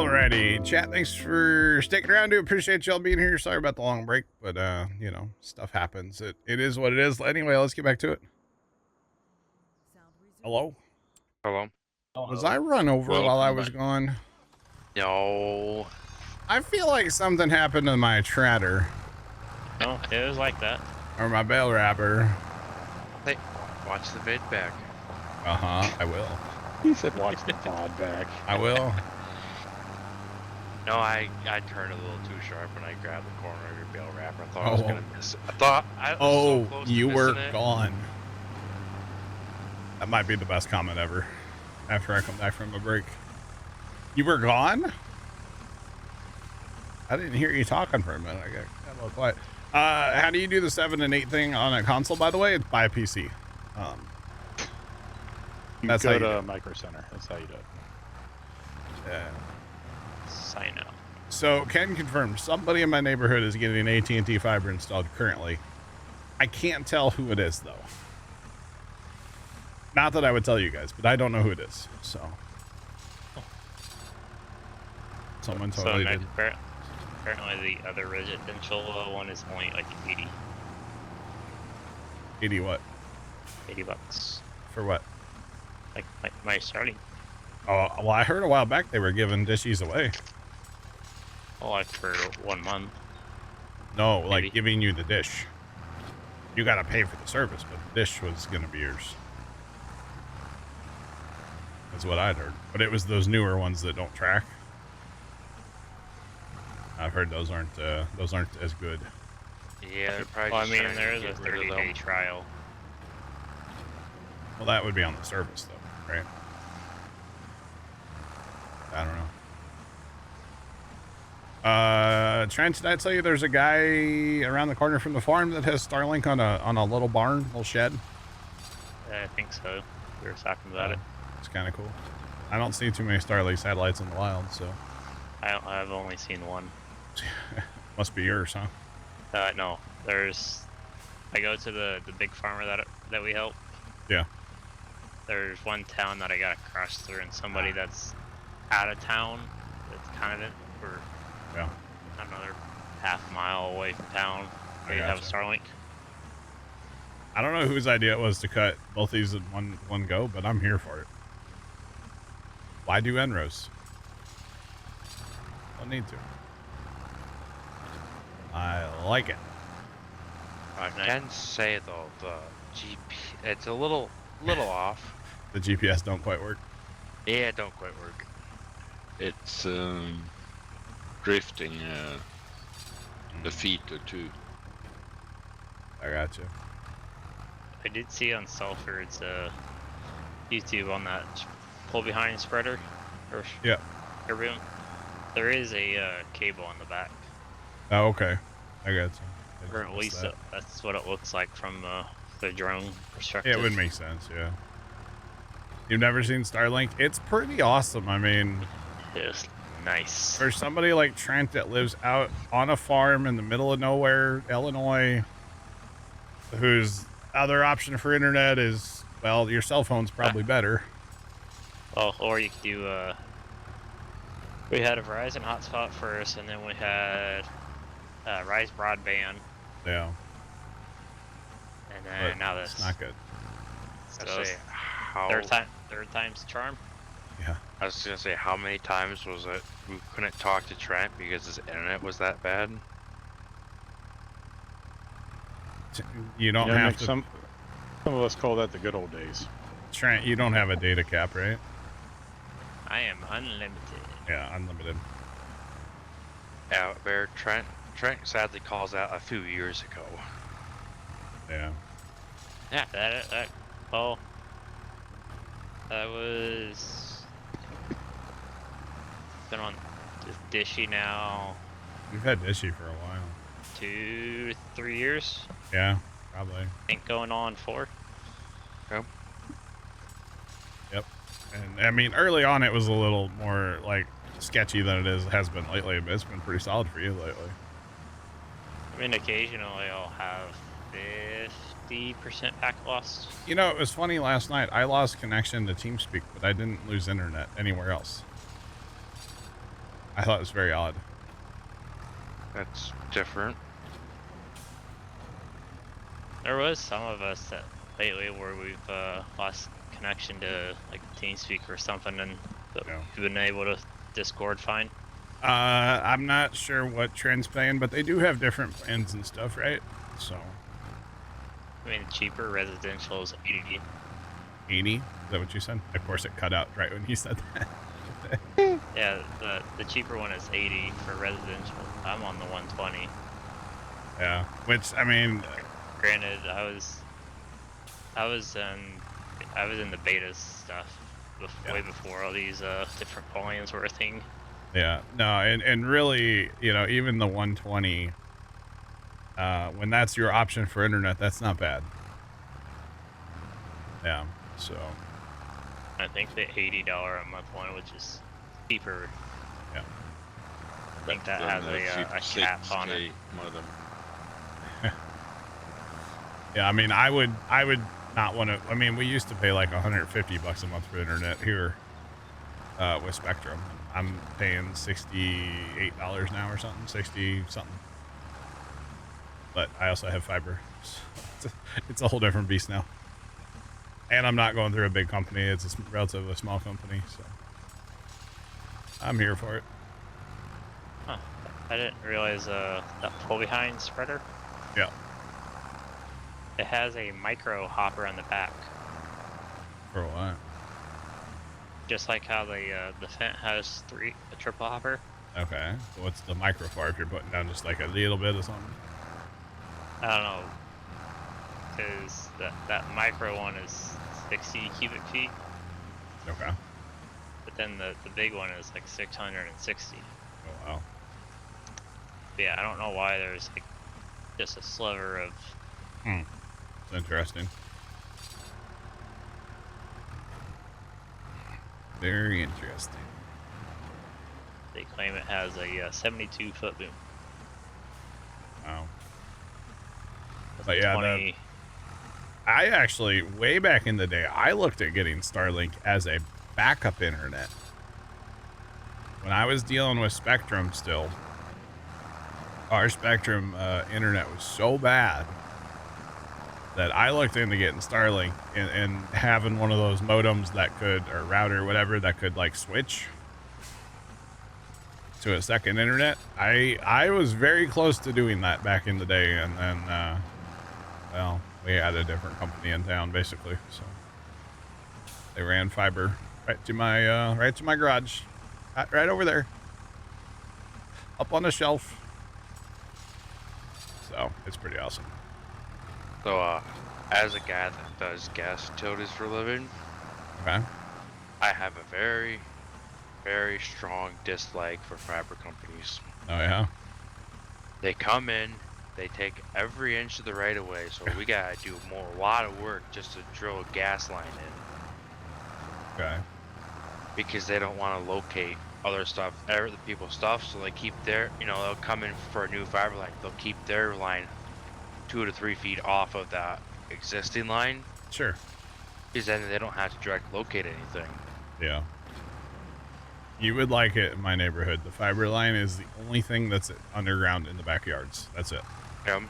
Alrighty, chat. Thanks for sticking around. Do appreciate y'all being here. Sorry about the long break, but you know, stuff happens. It is what it is. Anyway, let's get back to it. Hello. Hello. Was I run over while I was gone? No. I feel like something happened to my tratter. No, it was like that. Or my bell wrapper. Hey, watch the vid back. I will. He said watch the pod back. I will. No, I turned a little too sharp when I grabbed the corner of your bell wrapper. I thought I was gonna miss it. I thought I was so close to you were it. gone. That might be the best comment ever. After I come back from a break. You were gone? I didn't hear you talking for a minute. I got a little quiet. How do you do the 7 and 8 thing on a console, by the way? It's by a PC. That's go to Micro Center. That's how you do it. Yeah. Sign up. So, can confirm, somebody in my neighborhood is getting AT&T fiber installed currently. I can't tell who it is, though. Not that I would tell you guys, but I don't know who it is, so. Someone totally did. Apparently the other residential one is only like 80. 80 what? $80. For what? Like my starting. Oh, well, I heard a while back they were giving dishes away. Oh, like for 1 month. No, Maybe. like giving you the dish. You got to pay for the service, but the dish was going to be yours. That's what I'd heard. But it was those newer ones that don't track. I've heard those aren't as good. Yeah, they're probably. Well, I just mean, trying to there is a get rid of 30-day them. trial. Well, that would be on the service, though, right? I don't know. Trent, did I tell you there's a guy around the corner from the farm that has Starlink on a little barn, little shed? I think so. We were talking about it. It's kind of cool. I don't see too many Starlink satellites in the wild, so. I've only seen one. Must be yours, huh? No. I go to the big farmer that we help. Yeah. There's one town that I gotta cross through, and somebody that's out of town, that's kind of it, for another half mile away from town. They have a Starlink. I don't know whose idea it was to cut both these in one go, but I'm here for it. Why do NROS? Don't need to. I like it. I can say though, the it's a little off. The GPS don't quite work. Yeah, it don't quite work. It's drifting a feet or two. I got you. I did see on Sulfur's YouTube on that pull behind spreader, or boom. There is a cable on the back. Oh, okay. I got you. Or at least that's what it looks like from the drone perspective. It would make sense, yeah. You've never seen Starlink? It's pretty awesome. I mean, it's nice. For somebody like Trent that lives out on a farm in the middle of nowhere, Illinois, whose other option for internet is, well, your cell phone's probably better. Oh, or you could do, we had a Verizon hotspot first, and then we had Rise Broadband. Yeah. And then now this. It's not good. So third time's the charm. Yeah. I was gonna say, how many times was it we couldn't talk to Trent because his internet was that bad? You don't have to. Some of us call that the good old days. Trent, you don't have a data cap, right? I am unlimited. Yeah, unlimited. Yeah, Bear, Trent sadly calls out a few years ago. Yeah. Yeah, that was been on Dishy now. You've had Dishy for a while. 2 to 3 years. Yeah, probably. I think going on 4. Yep. And I mean, early on it was a little more like sketchy than it has been lately, but it's been pretty solid for you lately. I mean, occasionally I'll have 50% packet loss. You know, it was funny last night. I lost connection to TeamSpeak, but I didn't lose internet anywhere else. I thought it was very odd. That's different. There was some of us that lately where we've lost connection to like TeamSpeak or something, and we've been able to Discord fine. I'm not sure what Trend's paying, but they do have different plans and stuff, right? So. I mean, cheaper residential is 80. 80? Is that what you said? Of course, it cut out right when you said that. Yeah, the cheaper one is 80 for residential. I'm on the 120. Yeah, which I mean, granted, I was in the beta stuff way before all these different volumes were a thing. Yeah, no, and really, you know, even the 120, when that's your option for internet, that's not bad. Yeah, so. I think the $80 a month one, which is cheaper. Yeah. I think that has a cap on it. Modem. Yeah, I mean, I would not want to. I mean, we used to pay like $150 a month for internet here with Spectrum. I'm paying $68 now or something, 60 something. But I also have fiber. So it's a whole different beast now. And I'm not going through a big company. It's a relatively small company, so I'm here for it. Huh. I didn't realize that pull-behind spreader. Yeah. It has a micro hopper on the back. For what? Just like how the Fent has a triple hopper. Okay. So what's the micro for if you're putting down just like a little bit or something? I don't know. Because that micro one is 60 cubic feet. Okay. But then the big one is like 660. Oh, wow. But yeah, I don't know why there's like just a sliver of... It's interesting. Very interesting. They claim it has a 72-foot boom. Wow. But yeah, 20... I actually, way back in the day, I looked at getting Starlink as a backup internet. When I was dealing with Spectrum still, our Spectrum internet was so bad that I looked into getting Starlink and having one of those modems that could, or router, whatever, that could like switch to a second internet. I was very close to doing that back in the day, and then, well, we had a different company in town, basically, so they ran fiber right to my garage, right over there, up on the shelf. So it's pretty awesome. So, as a guy that does gas utilities for a living, okay, I have a very, very strong dislike for fiber companies. Oh yeah. They come in, they take every inch of the right of way, so we gotta do a lot of work just to drill a gas line in. Okay. Because they don't want to locate other stuff, the people's stuff, so they keep their, they'll come in for a new fiber line, they'll keep their line 2 to 3 feet off of that existing line. Sure. Because then they don't have to direct locate anything. Yeah. You would like it in my neighborhood. The fiber line is the only thing that's underground in the backyards. That's it. Yeah.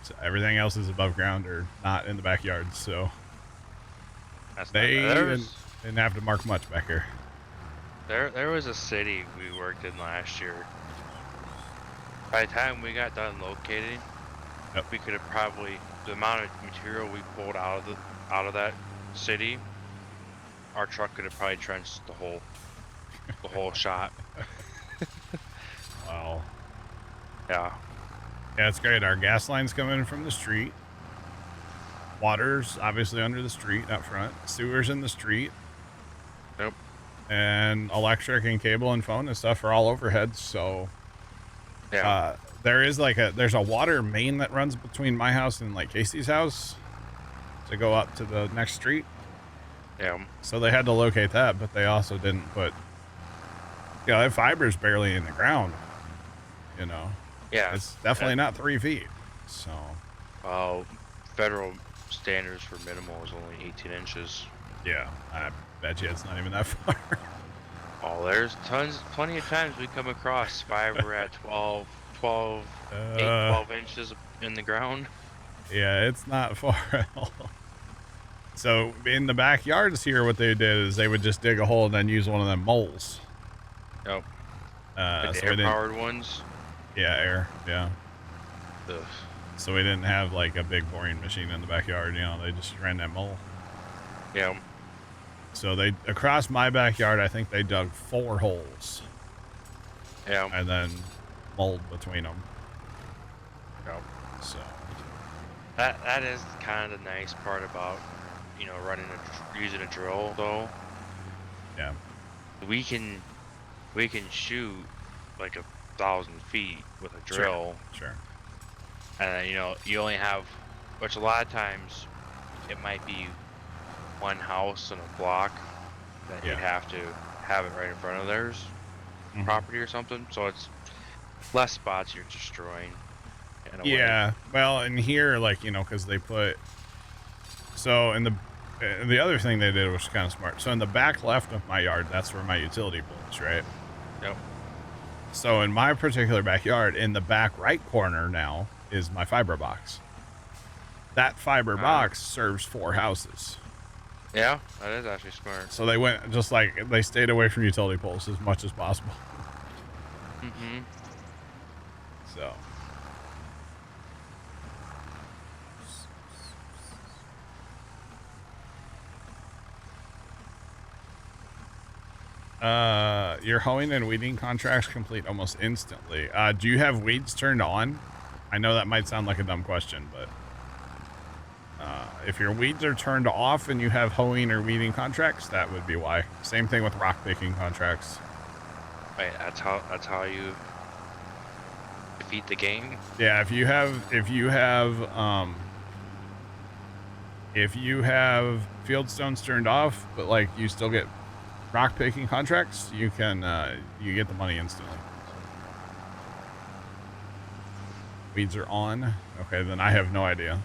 So everything else is above ground or not in the backyards, so That's they not bad. didn't have to mark much back here. There was a city we worked in last year. By the time we got done locating, Yep. we could have probably, the amount of material we pulled out of that city, our truck could have probably trenched the whole shot. Wow. Yeah. Yeah, it's great. Our gas line's coming from the street. Water's obviously under the street out front. Sewer's in the street. Nope. And electric and cable and phone and stuff are all overhead, so Yeah. there's a water main that runs between my house and like Casey's house to go up to the next street. Yeah. So they had to locate that, but they also didn't put, that fiber's barely in the ground, Yeah. It's definitely not 3 feet, so. Well, federal standards for minimal is only 18 inches. Yeah, I bet you it's not even that far. Oh, there's plenty of times we come across fiber at 12, 12 inches in the ground. Yeah, it's not far at all. So in the backyards here, what they did is they would just dig a hole and then use one of them moles. Yep. So Like the we didn't, air-powered ones. yeah, air, yeah. Ugh. So we didn't have like a big boring machine in the backyard, you know, they just ran that mole. Yeah. So they, across my backyard, I think they dug 4 holes. Yeah. And then mold between them. Yep. So. That is kind of the nice part about, you know, using a drill though. Yeah. We can shoot like 1,000 feet with a drill. Sure. And you know, you only have, which a lot of times it might be one house in a block that you'd have to have it right in front of theirs property or something. So it's less spots you're destroying. In a way. Well, and here, like, you know, because they put, so in the other thing they did was kind of smart. So in the back left of my yard, that's where my utility pole is, right? Yep. So in my particular backyard, in the back right corner now is my fiber box. That fiber box serves 4 houses. Yeah, that is actually smart. So they went, just like, they stayed away from utility poles as much as possible. Mm-hmm. So. Your hoeing and weeding contracts complete almost instantly. Do you have weeds turned on? I know that might sound like a dumb question, but if your weeds are turned off and you have hoeing or weeding contracts, that would be why. Same thing with rock picking contracts. Wait, that's how you defeat the game? Yeah, if you have fieldstones turned off, but like you still get rock picking contracts, you can you get the money instantly. Weeds are on. Okay, then I have no idea.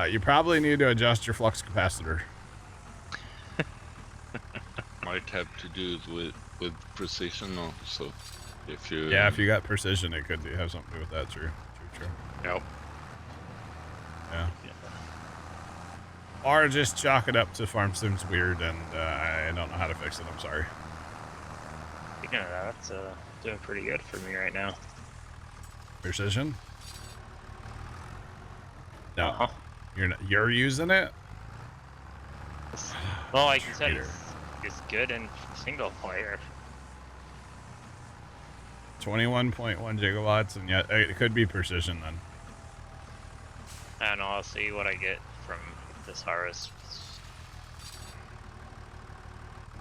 You probably need to adjust your flux capacitor. Might have to do it with precision also. If you Yeah, if you got precision, it could have something to do with that. True. Yep. Yeah. Or just chalk it up to farm sim's weird, and I don't know how to fix it. I'm sorry. Speaking of that, that's doing pretty good for me right now. Precision? No. Uh-huh. You're using it? Well, like you said, Traitor. it's good in single player. 21.1 gigawatts, and yet it could be precision then. And I'll see what I get from this harvest.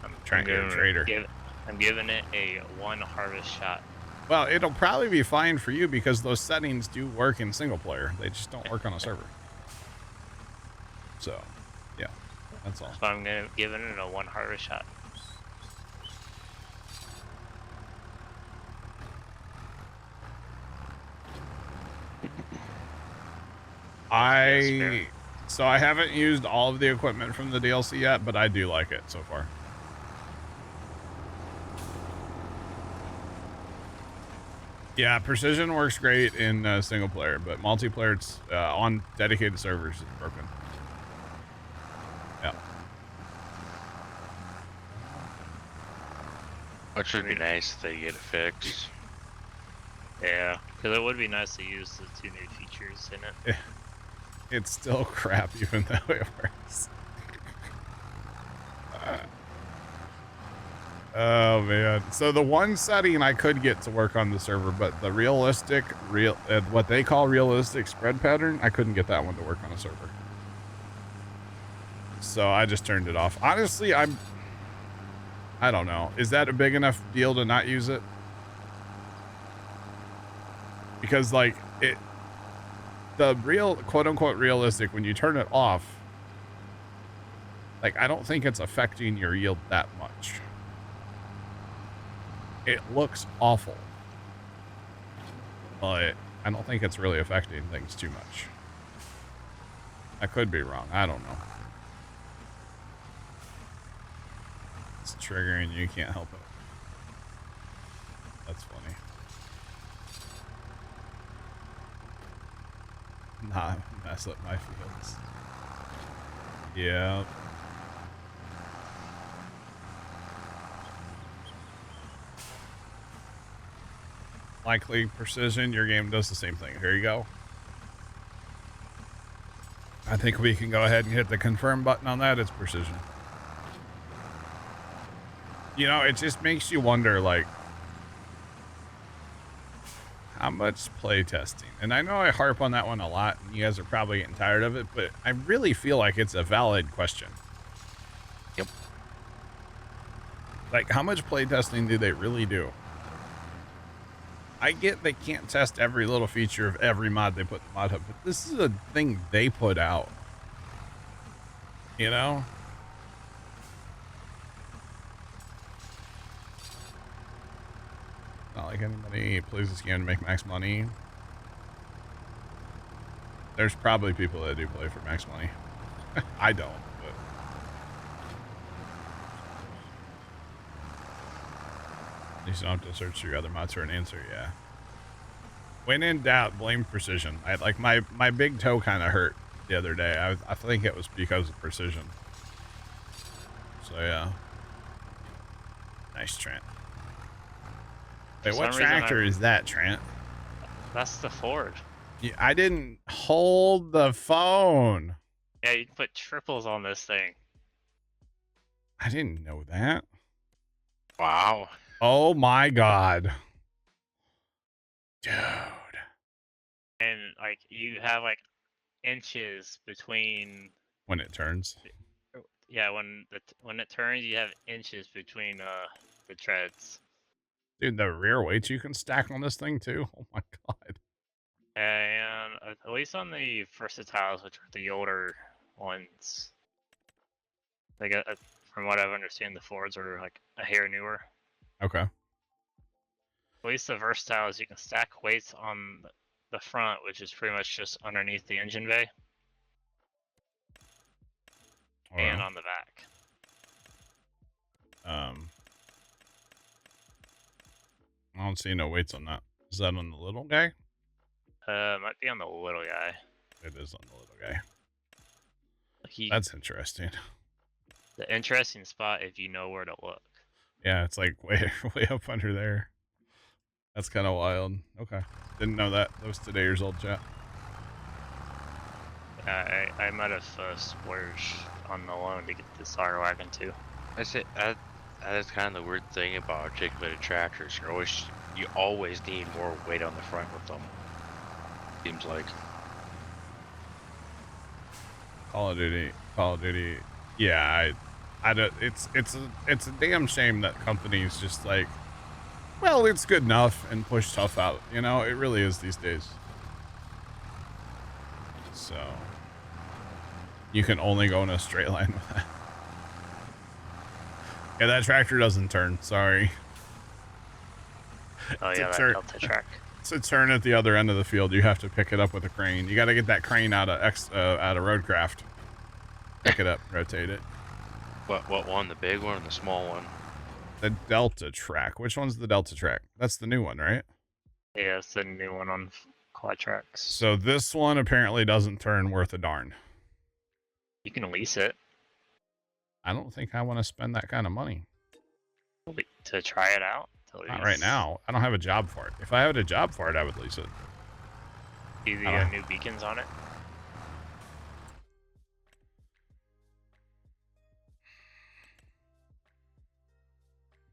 I'm giving it a 1 harvest shot. Well, it'll probably be fine for you because those settings do work in single player. They just don't work on a server. So, yeah, that's all. So I'm giving it a 1 harvest shot. So I haven't used all of the equipment from the DLC yet, but I do like it so far. Yeah, precision works great in single player, but multiplayer, it's on dedicated servers is broken. Yeah. Which would be nice if they get it fixed. Yeah, because it would be nice to use the 2 new features in it. It's still crap even though it works. Oh man. So the one setting I could get to work on the server, but the what they call realistic spread pattern, I couldn't get that one to work on a server. So I just turned it off. Honestly, I don't know. Is that a big enough deal to not use it? Because like the real quote unquote realistic, when you turn it off, like I don't think it's affecting your yield that much. It looks awful, but I don't think it's really affecting things too much. I could be wrong. I don't know. It's triggering you. Can't help it. That's funny. Nah, mess up my fields. Yeah. Likely precision, your game does the same thing. Here you go. I think we can go ahead and hit the confirm button on that. It's precision. You know, it just makes you wonder, like, how much play testing? And I know I harp on that one a lot, and you guys are probably getting tired of it, but I really feel like it's a valid question. Yep. Like, how much play testing do they really do? I get they can't test every little feature of every mod they put in the mod hub, but this is a thing they put out. You know? Not like anybody plays this game to make max money. There's probably people that do play for max money. I don't, but... At least you don't have to search through other mods for an answer, yeah. When in doubt, blame precision. I like my big toe kind of hurt the other day. I think it was because of precision. So yeah. Nice, Trent. Wait, what tractor is that, Trent? That's the Ford. Yeah, I didn't hold the phone. Yeah, you can put triples on this thing. I didn't know that. Wow. Oh my god. Dude. And like you have like inches between When it turns. yeah, when it turns you have inches between the treads. Dude, the rear weights you can stack on this thing too. Oh my god. And at least on the versatiles, which are the older ones, they got from what I've understand, the Fords are like a hair newer. Okay. At least the versatiles, you can stack weights on the front, which is pretty much just underneath the engine bay, and on the back. I don't see no weights on that. Is that on the little guy? Might be on the little guy. It is on the little guy. Like That's interesting. The interesting spot if you know where to look. Yeah, it's like way up under there. That's kind of wild. Okay. Didn't know that. That was today years old, chat. I might have splurged on the loan to get this R wagon too. I say that is kind of the weird thing about articulated tractors. You always need more weight on the front with them. Seems like. Call of Duty. Yeah, I don't. It's a damn shame that companies just like, well, it's good enough and push tough out. You know, it really is these days. So you can only go in a straight line with that. Yeah, that tractor doesn't turn. Sorry. Oh yeah, that Delta track. To turn at the other end of the field, you have to pick it up with a crane. You got to get that crane out of roadcraft. Pick it up, rotate it. What one? The big one or the small one? The Delta track. Which one's the Delta track? That's the new one, right? Yeah, it's the new one on quad tracks. So this one apparently doesn't turn worth a darn. You can lease it. I don't think I want to spend that kind of money. To try it out? Not right now. I don't have a job for it. If I had a job for it, I would lease it. See the new beacons on it?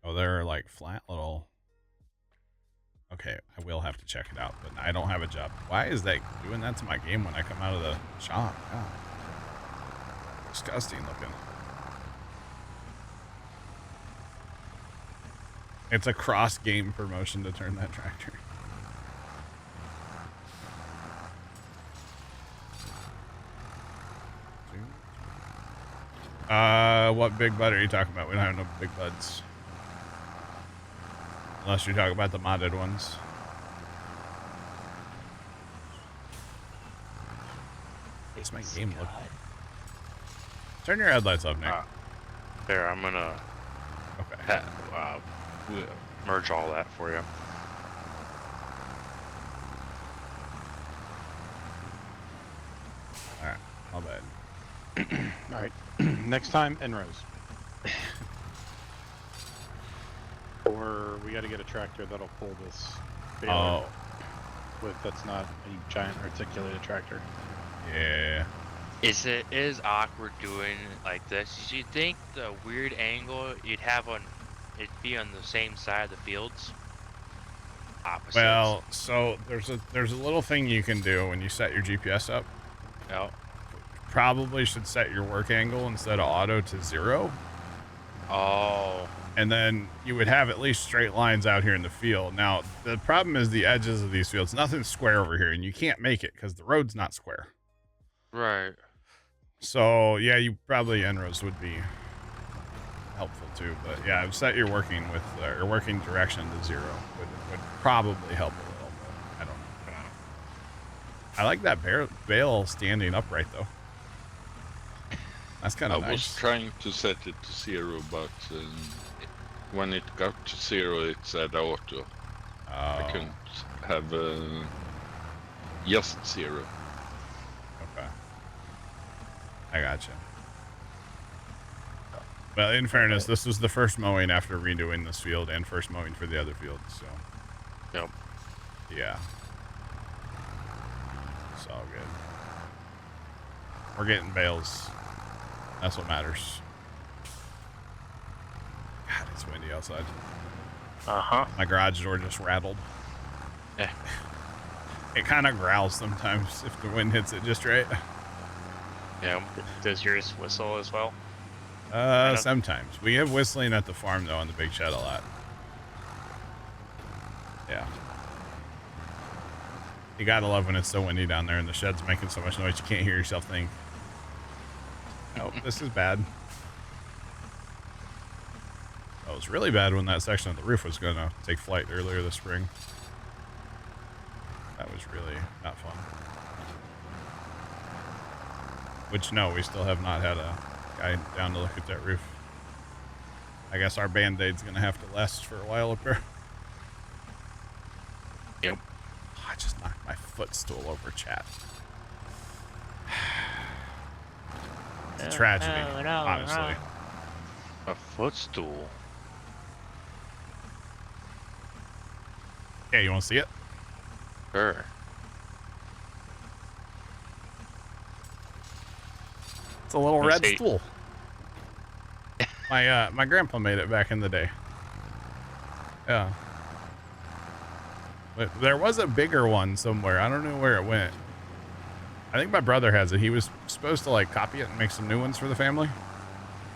Oh, they're like flat little... Okay, I will have to check it out, but I don't have a job. Why is that doing that to my game when I come out of the shop? God. Disgusting looking. It's a cross-game promotion to turn that tractor. What big bud are you talking about? We don't have no big buds. Unless you're talking about the modded ones. Makes my game look... Turn your headlights off, Nick. There, I'm gonna okay. merge all that for you. My bad. All right. Next time, Enros. Or we got to get a tractor that'll pull this baler that's not a giant articulated tractor. Yeah. It is awkward doing like this. You think the weird angle you'd have on it'd be on the same side of the fields? Opposites. Well, so there's a little thing you can do when you set your GPS up. No. Probably should set your work angle instead of auto to 0. Oh. And then you would have at least straight lines out here in the field. Now, the problem is the edges of these fields. Nothing's square over here, and you can't make it because the road's not square. Right. So, yeah, you probably Enros would be helpful too. But yeah, I've set your working direction to 0 would probably help a little, but I don't know. I like that bale standing upright though. That's kind of nice. I was trying to set it to 0, but when it got to 0, it said auto. I couldn't have just 0. Okay. I gotcha. Well, in fairness, this was the first mowing after redoing this field and first mowing for the other fields, so. Yep. Yeah. It's all good. We're getting bales. That's what matters. God, it's windy outside. Uh-huh. My garage door just rattled. Yeah. It kind of growls sometimes if the wind hits it just right. Yeah. Does yours whistle as well? Sometimes. We have whistling at the farm, though, on the big shed a lot. Yeah. You gotta love when it's so windy down there and the shed's making so much noise you can't hear yourself think. Oh, this is bad. That was really bad when that section of the roof was gonna take flight earlier this spring. That was really not fun. Which, no, we still have not had a guy down to look at that roof. I guess our Band-Aid's gonna have to last for a while up there. Yep. I just knocked my footstool over, chat. It's a tragedy, honestly. A footstool. Yeah, you want to see it? Sure. It's a little red see. stool. My grandpa made it back in the day. Yeah. But there was a bigger one somewhere. I don't know where it went. I think my brother has it. He was supposed to like copy it and make some new ones for the family.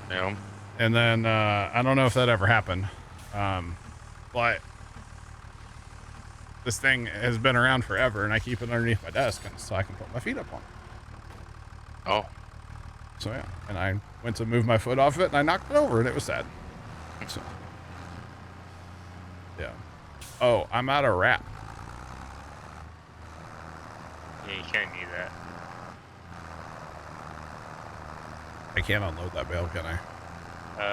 Yeah. And then I don't know if that ever happened. But this thing has been around forever, and I keep it underneath my desk so I can put my feet up on it. Oh. So yeah, and I went to move my foot off it, and I knocked it over, and it was sad. So, yeah. Oh, I'm out of wrap. Yeah, you kind of need that. I can't unload that bale, can I?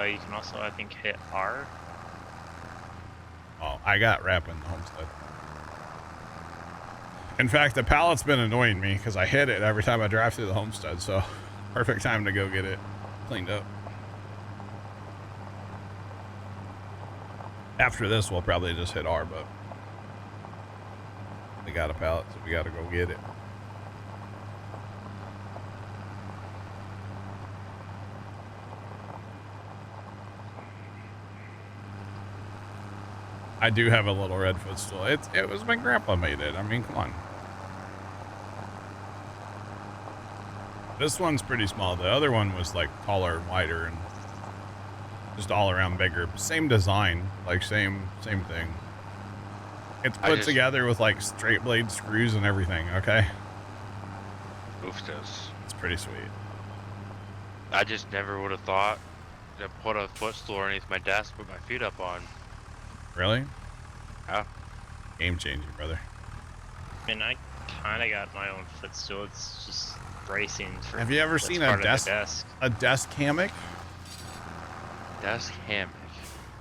You can also, I think, hit R. Oh, I got wrap in the homestead. In fact, the pallet's been annoying me because I hit it every time I drive through the homestead, so perfect time to go get it cleaned up. After this, we'll probably just hit R, but we got a pallet, so we got to go get it. I do have a little red footstool. It was my grandpa made it. I mean, come on. This one's pretty small. The other one was like taller and wider and just all around bigger. Same design, like same thing. It's put together with like straight blade screws and everything, okay? Ooftos. It's pretty sweet. I just never would have thought to put a footstool underneath my desk, put my feet up on. Really? Yeah. Game changing, brother. I mean, I kind of got my own footstool. It's just bracing for. Have you ever seen a desk hammock? Desk hammock.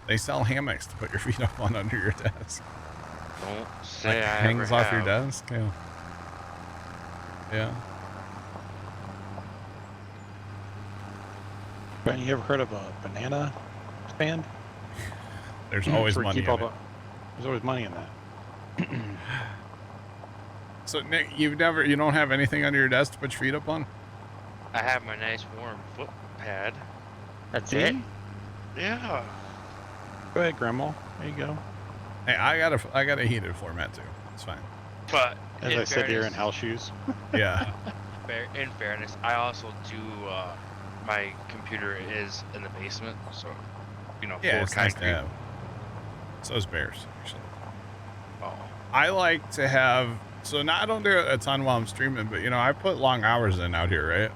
They sell hammocks to put your feet up on under your desk. Don't say Like I hangs ever off have. your desk. Yeah. Yeah. Brian, you ever heard of a banana stand? There's always Where you money keep in all it. there's always money in that. So Nick, you don't have anything under your desk to put your feet up on? I have my nice warm foot pad. That's See? it. Yeah. Go ahead, Grandma. There you go. Hey, I got a heated floor mat too. It's fine. But As I sit here in house shoes. Yeah. in fairness, I also do. My computer is in the basement, so Yeah, full it's nice to concrete. have. So is Bears, actually. Oh, I like to have. So now I don't do it a ton while I'm streaming, but I put long hours in out here, right?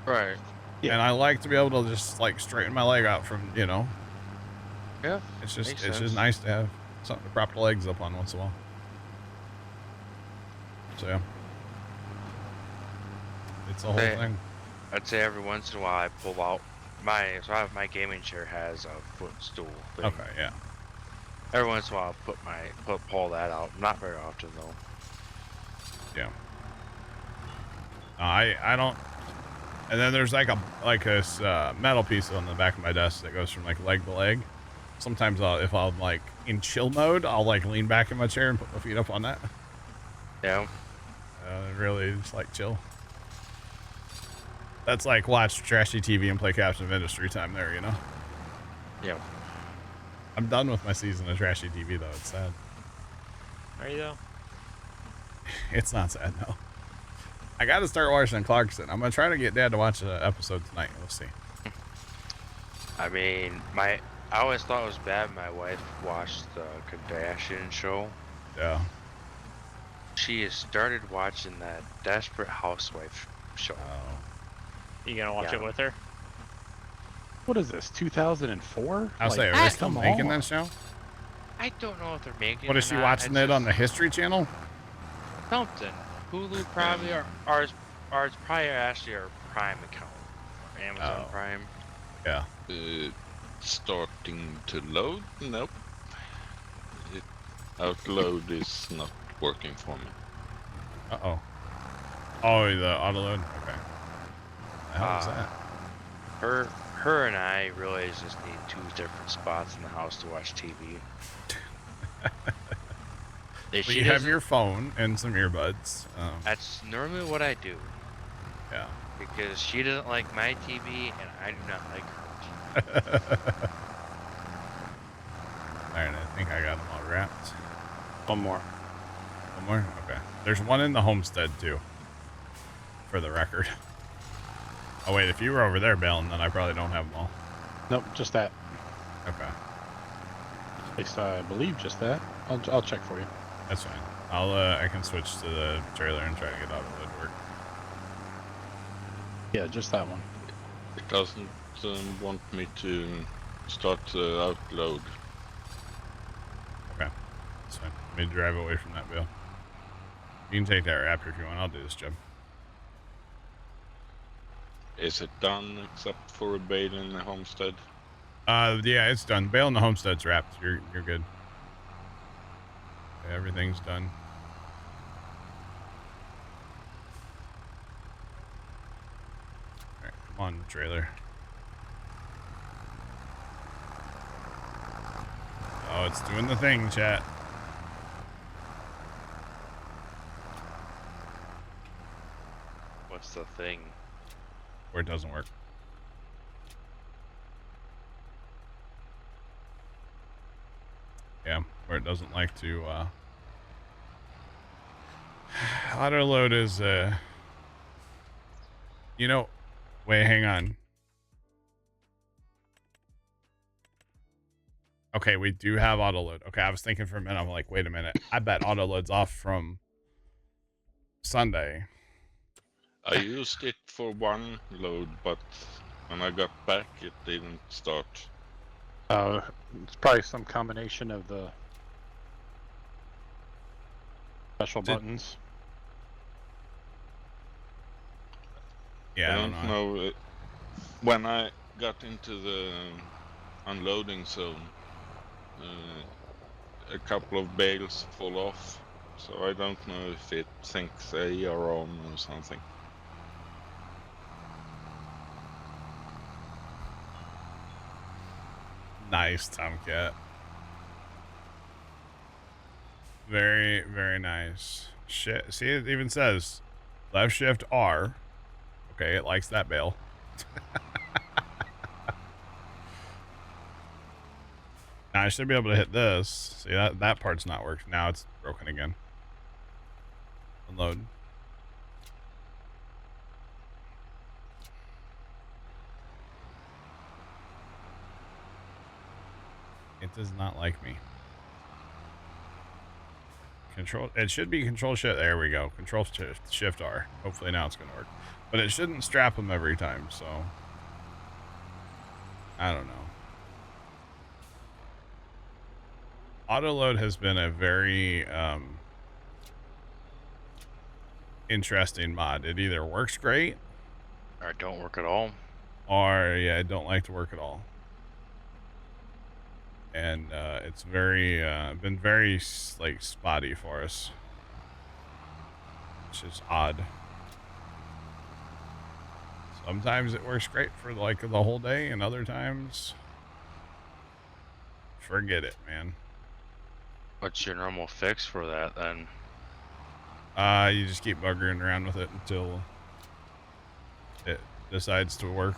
right. Yeah. And I like to be able to just like straighten my leg out from, Yeah. It's just Makes it's sense. just nice to have something to prop the legs up on once in a while. So yeah. It's a whole Hey. thing. I'd say every once in a while I pull out so I have my gaming chair has a footstool thing. Okay, yeah. Every once in a while I'll pull that out. Not very often though. Yeah. I don't. And then there's like a metal piece on the back of my desk that goes from like leg to leg. Sometimes if I'm like in chill mode, I'll like lean back in my chair and put my feet up on that. Yeah. Really just like chill. That's like watch trashy TV and play Captain of Industry time there, Yeah. I'm done with my season of trashy TV though. It's sad. Are you though? It's not sad, no. I got to start watching Clarkson. I'm gonna try to get Dad to watch an episode tonight. We'll see. I mean, I always thought it was bad. My wife watched the Kardashian show. Yeah. She has started watching that Desperate Housewife show. Oh. You gonna watch Yeah. it with her? What is this? 2004? I'll say, are they still making that show? I don't know if they're making. What it is she or not. watching It's it on the just History Channel? something? Hulu probably, or it's probably actually our Prime account, or Amazon Oh. Prime. Yeah. Starting to load? Nope. Outload is not working for me. Uh-oh. Oh, the auto load? Okay. How is that? Her and I really just need two different spots in the house to watch TV. Well, you have your phone and some earbuds. That's normally what I do. Yeah. Because she doesn't like my TV and I do not like her TV. Alright, I think I got them all wrapped. One more. One more? Okay. There's one in the homestead, too. For the record. Oh, wait, if you were over there bailing, then I probably don't have them all. Nope, just that. Okay. At least I believe just that. I'll check for you. That's fine. I can switch to the trailer and try to get auto load to work. Yeah, just that one. It doesn't want me to start the outload. Okay. That's fine. Let me drive away from that bale. You can take that Raptor if you want. I'll do this job. Is it done except for a bale in the homestead? Yeah, it's done. Bale in the homestead's wrapped. You're good. Okay, everything's done. Alright, come on, trailer. Oh, it's doing the thing, chat. What's the thing? Where it doesn't work. Yeah, where it doesn't like to, auto load is, wait, hang on. Okay, we do have auto load. Okay, I was thinking for a minute, I'm like, wait a minute. I bet auto load's off from Sunday. I used it for one load, but when I got back, it didn't start. It's probably some combination of the special buttons. Yeah, I don't know. When I got into the unloading zone, a couple of bales fall off, so I don't know if it thinks they are on or something. Nice, Tomcat. Very, very nice. Shit. See, it even says left shift R. Okay, it likes that bale. Now I should be able to hit this. See, that part's not working. Now it's broken again. Unload. It does not like me. Control. It should be control shift. There we go. Control shift R. Hopefully now it's going to work. But it shouldn't strap them every time, so I don't know. Auto load has been a very interesting mod. It either works great Or don't work at all. or yeah, it don't like to work at all. And it's very been very like spotty for us, which is odd. Sometimes it works great for like the whole day, and other times forget it, man. What's your normal fix for that then? You just keep buggering around with it until it decides to work,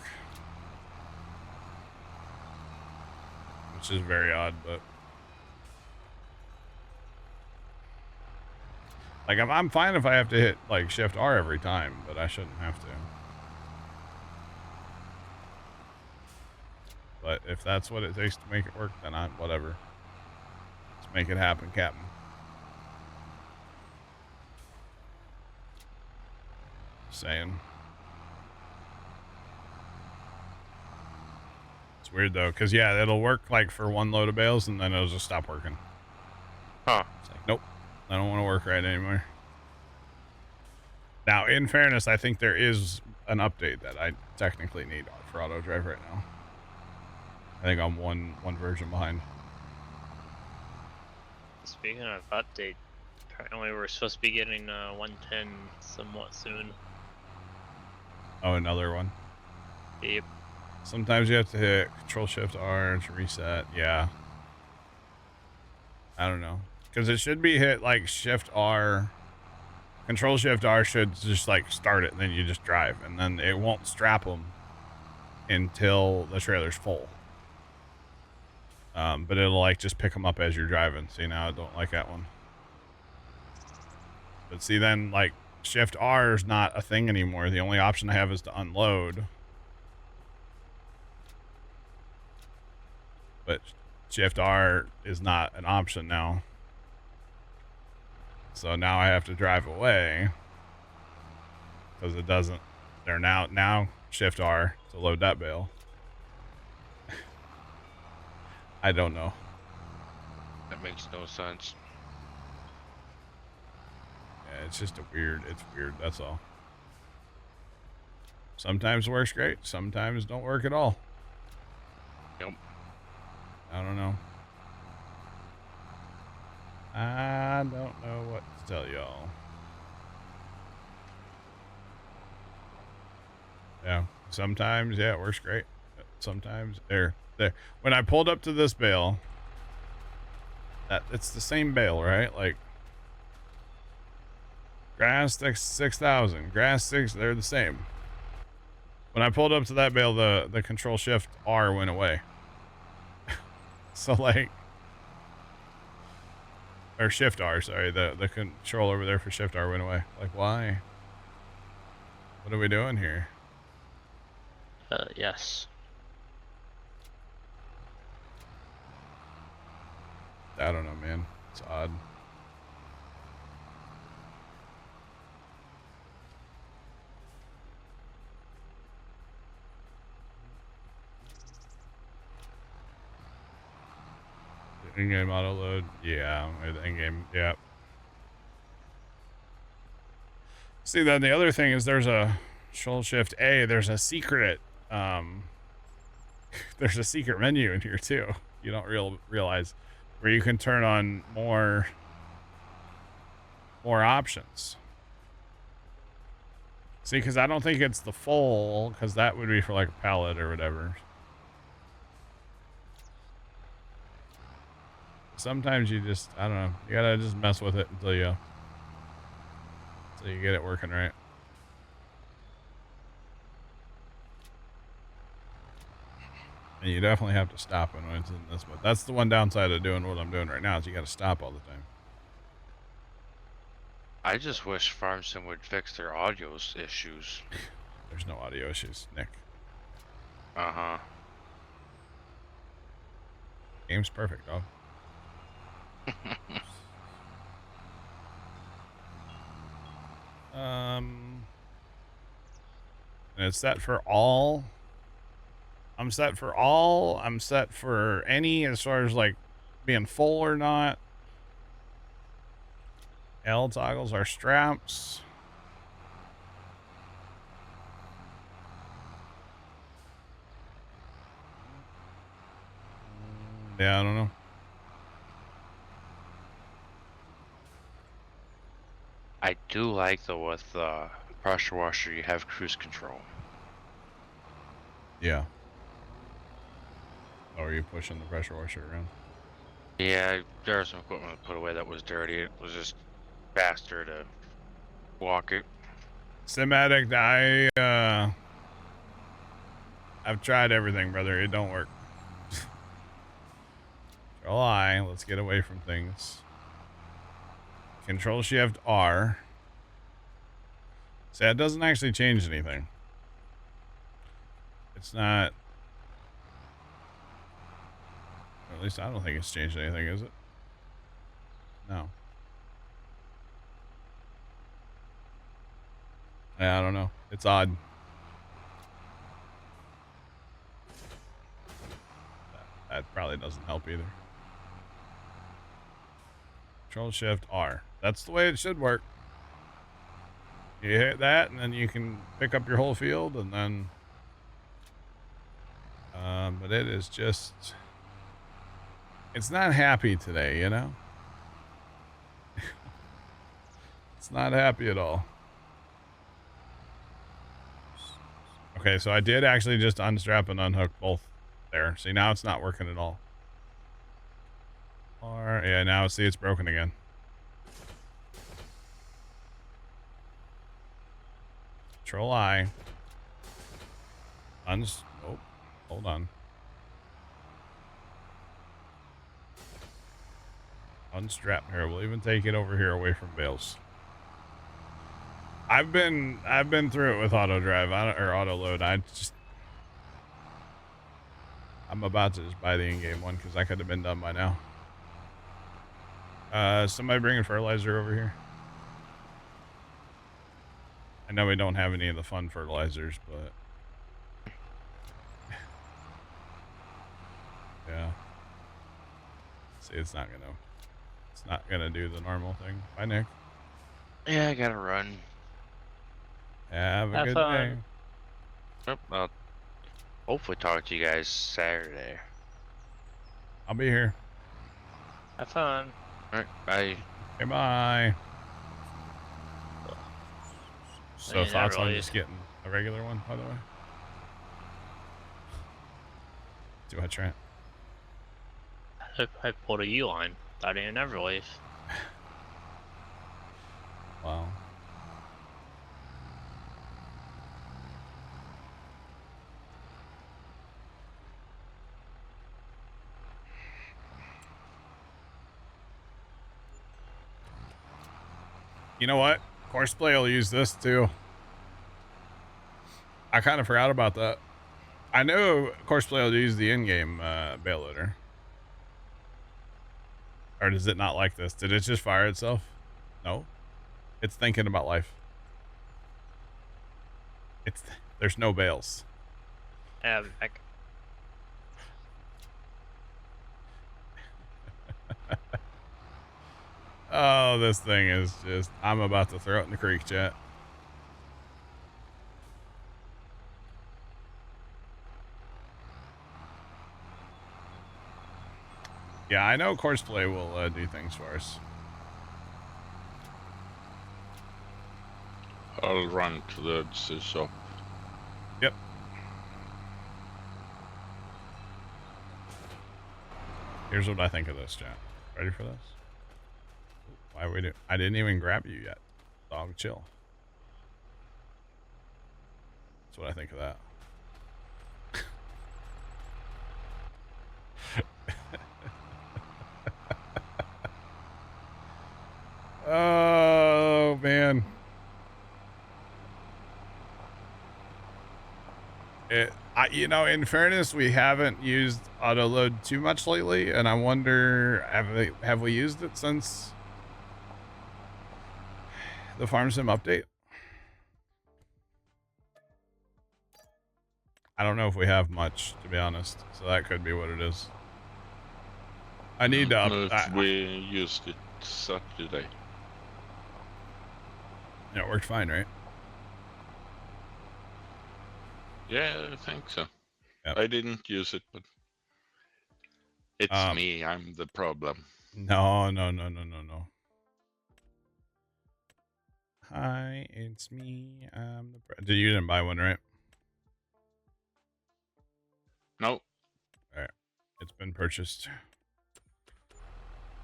which is very odd, but like I'm fine if I have to hit like shift R every time, but I shouldn't have to. But if that's what it takes to make it work, then whatever. Let's make it happen, Captain. Saying. It's weird though, because yeah, it'll work like for one load of bales and then it'll just stop working. Huh. It's like, nope, I don't want to work right anymore. Now, in fairness, I think there is an update that I technically need for auto drive right now. I think I'm one version behind. Speaking of update, apparently we're supposed to be getting 110 somewhat soon. Oh, another one. Yep. Sometimes you have to hit Control Shift R to reset. Yeah. I don't know, because it should be hit like Shift R. Control Shift R should just like start it, and then you just drive, and then it won't strap them until the trailer's full. But it'll like just pick them up as you're driving. See, now I don't like that one. But see, then like Shift R is not a thing anymore. The only option I have is to unload. But Shift R is not an option now. So now I have to drive away because it doesn't. They're now Shift R to load that bale. I don't know. That makes no sense. Yeah, it's just it's weird, that's all. Sometimes works great, sometimes don't work at all. Yep. I don't know. I don't know what to tell y'all. Yeah, sometimes, yeah, it works great. Sometimes, there. When I pulled up to this bale, it's the same bale, right? Like, grass 6,000, grass 6, they're the same. When I pulled up to that bale, the Control Shift R went away. So like, or Shift R, sorry, the control over there for Shift R went away. Like, why? What are we doing here? Yes. I don't know, man. It's odd. In-game auto load, yeah. In-game, yeah. See, then the other thing is there's a Control Shift A. There's a secret. There's a secret menu in here too. You don't realize, where you can turn on more options. See, because I don't think it's the full, because that would be for like a pallet or whatever. sometimes you just, I don't know, you gotta just mess with it until you get it working right. And you definitely have to stop when it's in this mode. That's the one downside of doing what I'm doing right now is you got to stop all the time. I just wish Farmson would fix their audio issues. There's no audio issues, Nick. Uh-huh. Game's perfect, dog. And it's set for all. I'm set for all. I'm set for any as far as like being full or not. L toggles are straps. Yeah, I don't know. I do like though with pressure washer you have cruise control. Yeah. Oh, are you pushing the pressure washer around? Yeah, there was some equipment I put away that was dirty. It was just faster to walk it. Sim-Addict, I've tried everything, brother. It don't work. Control I. Let's get away from things. Control Shift R. See, that doesn't actually change anything. It's not. At least I don't think it's changed anything, is it? No. Yeah, I don't know. It's odd. That probably doesn't help either. Control Shift R. That's the way it should work. You hit that, and then you can pick up your whole field, and then. But it is just. It's not happy today, you know? It's not happy at all. Okay, so I did actually just unstrap and unhook both there. See, now it's not working at all. Or, yeah, now see, it's broken again. Control I. Oh, hold on. Unstrap here. We'll even take it over here away from bales. I've been through it with auto drive or auto load. I'm about to just buy the in-game one because I could have been done by now. Somebody bringing fertilizer over here. I know we don't have any of the fun fertilizers, but yeah. See, it's not gonna do the normal thing. Bye, Nick. Yeah, I gotta run. Have a good day. Yep, I'll hopefully talk to you guys Saturday. I'll be here. Have fun. Alright, bye. Okay, bye. So Yeah, thoughts on really. just getting a regular one, by the way? Do I try? I pulled a U-line. I didn't ever leave. Wow. You know what? Courseplay will use this too. I kind of forgot about that. I know Courseplay will use the in-game bail loader. Or does it not like this? Did it just fire itself? No. It's thinking about life. There's no bales. Yeah, Oh, this thing is just... I'm about to throw it in the creek, chat. Yeah, I know Courseplay will do things for us. I'll run to the shop. Yep. Here's what I think of this, chat. Ready for this? Why we do? I didn't even grab you yet. Dog, chill. That's what I think of that. Oh man. You know, in fairness, we haven't used auto load too much lately, and I wonder have we used it since the farm sim update? I don't know if we have much, to be honest, so that could be what it is. I need to if we used it Saturday. Yeah, it worked fine, right? Yeah, I think so. Yep. I didn't use it, but it's me. I'm the problem. No. Hi, it's me. You didn't buy one, right? No. All right, it's been purchased.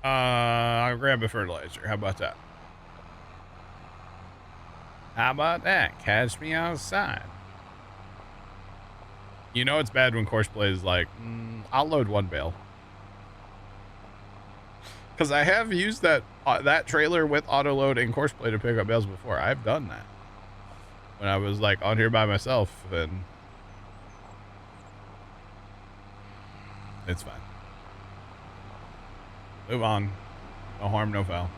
I'll grab a fertilizer. How about that? How about that? Catch me outside. You know it's bad when Courseplay is like, I'll load one bale. Because I have used that trailer with auto load and Courseplay to pick up bales before. I've done that when I was like on here by myself, and it's fine. Move on. No harm, no foul.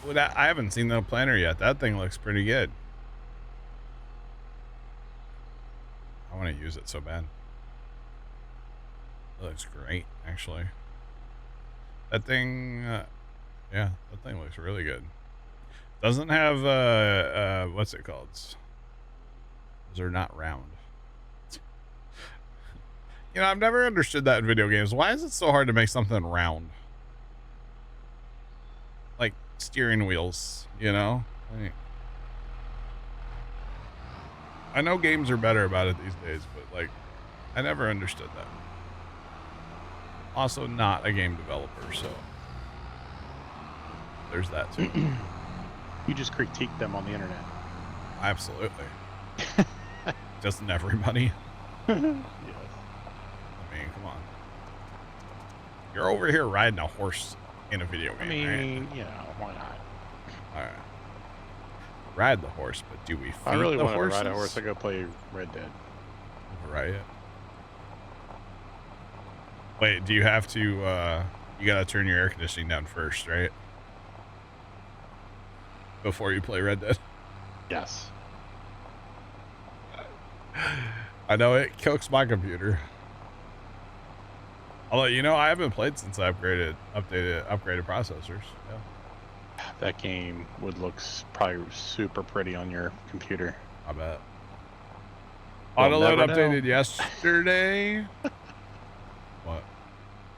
Well, I haven't seen the planner yet. That thing looks pretty good. I want to use it so bad. It looks great, actually. That thing, yeah, that thing looks really good. Doesn't have, what's it called? They're not round. You know, I've never understood that in video games. Why is it so hard to make something round? Like steering wheels, you know? I know games are better about it these days, but like, I never understood that. Also not a game developer, so there's that too. You just critique them on the internet. Absolutely. Doesn't everybody? Yes. I mean, come on. You're over here riding a horse in a video game. I mean, right? you know, why not? All right. Ride the horse, but do we feed If I really the wanted horses? to ride a horse, I'd go play Red Dead. Right. Wait, do you have to, you gotta turn your air conditioning down first, right? Before you play Red Dead? Yes. I know it cooks my computer. Although, you know, I haven't played since I upgraded processors. Yeah. That game would look probably super pretty on your computer. I bet. You'll Auto load never updated know. yesterday. What?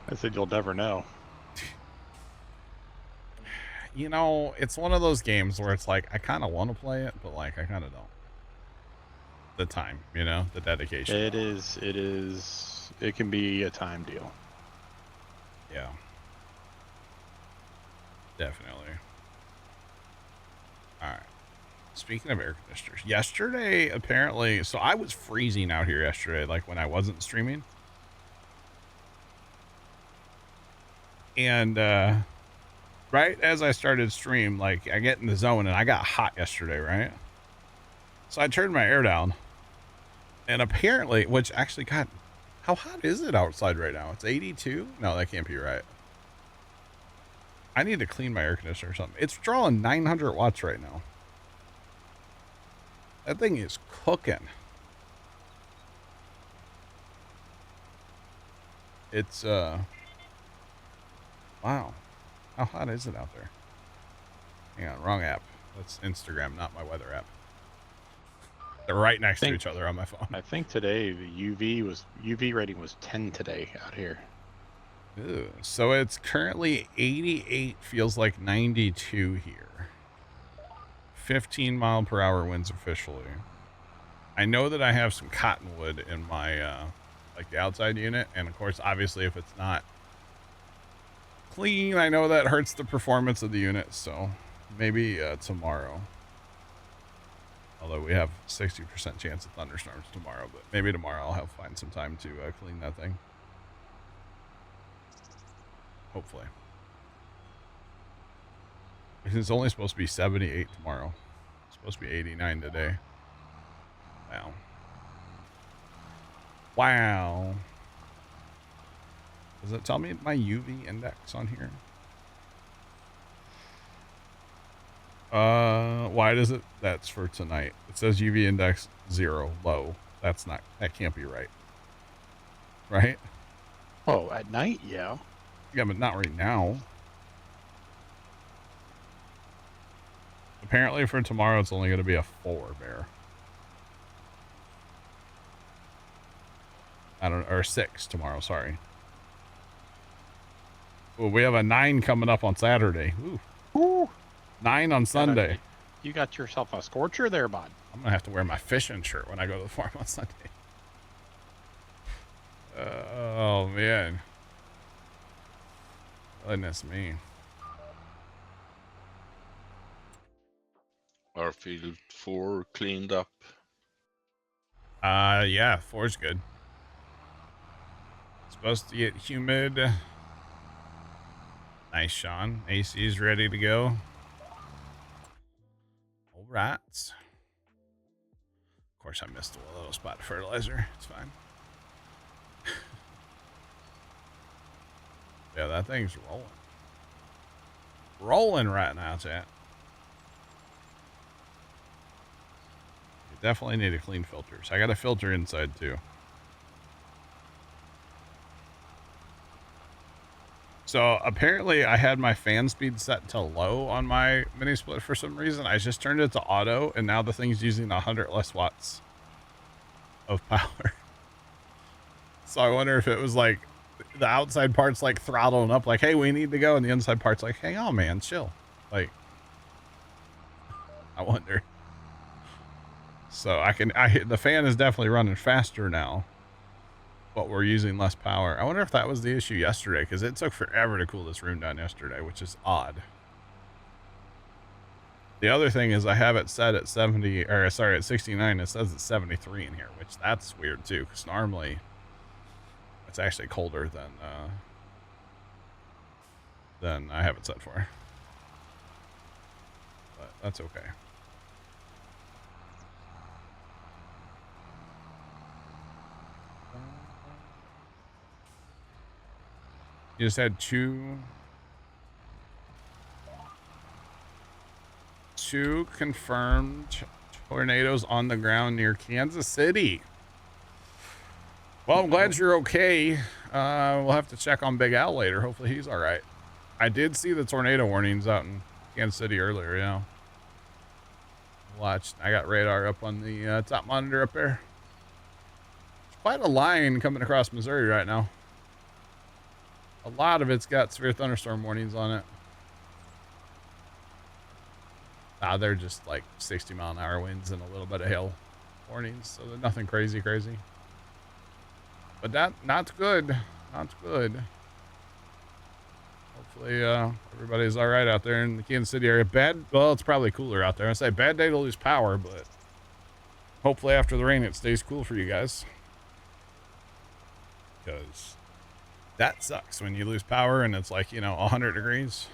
I said you'll never know. You know, it's one of those games where it's like, I kind of want to play it, but like, I kind of don't. The time, you know, the dedication. It is. It can be a time deal. Yeah. Definitely. All right. Speaking of air conditioners, yesterday, apparently, so I was freezing out here yesterday, like when I wasn't streaming. And, right as I started stream, like I get in the zone and I got hot yesterday, right? So I turned my air down. And apparently, which actually, God, how hot is it outside right now? It's 82? No, that can't be right. I need to clean my air conditioner or something. It's drawing 900 watts right now. That thing is cooking. It's, wow. How hot is it out there? Hang on, wrong app. That's Instagram, not my weather app. They're right next to each other on my phone. I think today the UV rating was 10 today out here. Ew. So it's currently 88, feels like 92 here. 15 mile per hour winds officially. I know that I have some cottonwood in my like the outside unit, and of course obviously if it's not clean. I know that hurts the performance of the unit, so maybe tomorrow. Although we have 60% chance of thunderstorms tomorrow, but maybe tomorrow I'll find some time to clean that thing. Hopefully. It's only supposed to be 78 tomorrow. It's supposed to be 89 today. Wow. Wow. Does it tell me my UV index on here? Why does it? That's for tonight. It says UV index 0, low. That can't be right. Right? Oh, at night, yeah. Yeah, but not right now. Apparently for tomorrow, it's only going to be a 4, Bear. Or 6 tomorrow, sorry. Oh, we have a 9 coming up on Saturday. Ooh. Ooh. 9 on Sunday. You got yourself a scorcher there, bud. I'm going to have to wear my fishing shirt when I go to the farm on Sunday. Oh, man. Goodness me. Our field 4 cleaned up. Yeah, 4's good. Supposed to get humid. Nice, Sean. AC's ready to go. All right. Of course, I missed a little spot of fertilizer. It's fine. Yeah, that thing's rolling. Rolling right now, chat. You definitely need to clean filters. I got a filter inside, too. So apparently I had my fan speed set to low on my mini split for some reason. I just turned it to auto, and now the thing's using 100 less watts of power. So I wonder if it was like the outside part's like throttling up, like, hey, we need to go, and the inside part's like, hang on, man, chill. Like, I wonder. So the fan is definitely running faster now, but we're using less power. I wonder if that was the issue yesterday, because it took forever to cool this room down yesterday, which is odd. The other thing is I have it set at 69. It says it's 73 in here, which that's weird too, because normally it's actually colder than I have it set for. But that's okay. You just had two confirmed tornadoes on the ground near Kansas City. Well, I'm glad you're okay. We'll have to check on Big Al later. Hopefully he's all right. I did see the tornado warnings out in Kansas City earlier, yeah. Watched. I got radar up on the top monitor up there. There's quite a line coming across Missouri right now. A lot of it's got severe thunderstorm warnings on it. They're just like 60-mile-an-hour winds and a little bit of hail warnings, so they're nothing crazy. But not good. Not good. Hopefully, everybody's all right out there in the Kansas City area. Well, it's probably cooler out there. I say bad day to lose power, but hopefully after the rain, it stays cool for you guys. Because that sucks when you lose power and it's like, 100 degrees.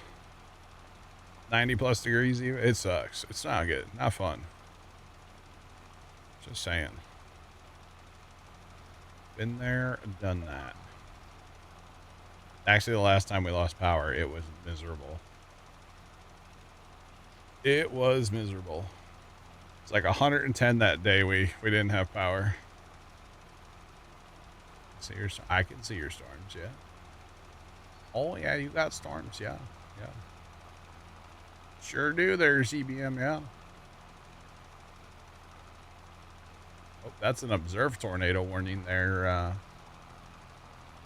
90 plus degrees even. It sucks. It's not good. Not fun. Just saying. Been there, done that. Actually, the last time we lost power, it was miserable. It was miserable. It's like 110 that day we didn't have power. I can see your storms, yeah. Oh, yeah, you got storms, yeah. Sure do there, CBM, yeah. Oh, that's an observed tornado warning there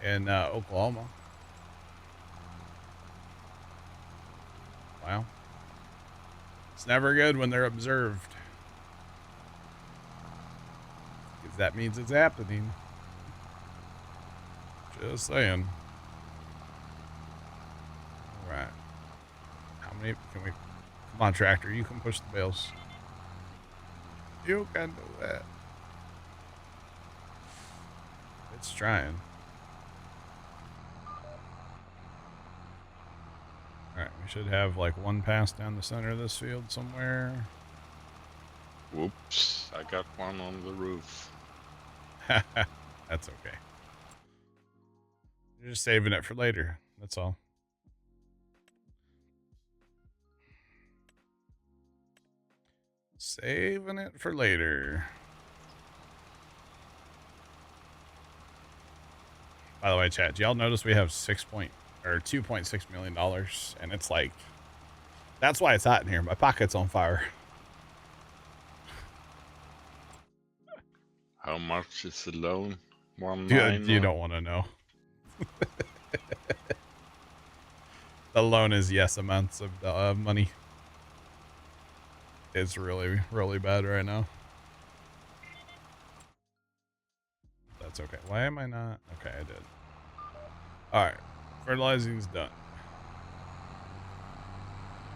in Oklahoma. Wow. It's never good when they're observed. Because that means it's happening. Just saying. Can we? Come on, tractor. You can push the bales. You can do it. It's trying. Alright, we should have like one pass down the center of this field somewhere. Whoops, I got one on the roof. That's okay. You're just saving it for later. That's all. Saving it for later. By the way, chat, do y'all notice we have $2.6 million, and it's like, that's why it's hot in here. My pocket's on fire. How much is the loan? You don't want to know. The loan is yes amounts of money. It's really, really bad right now. That's okay. Why am I not? Okay, I did. All right. Fertilizing's done.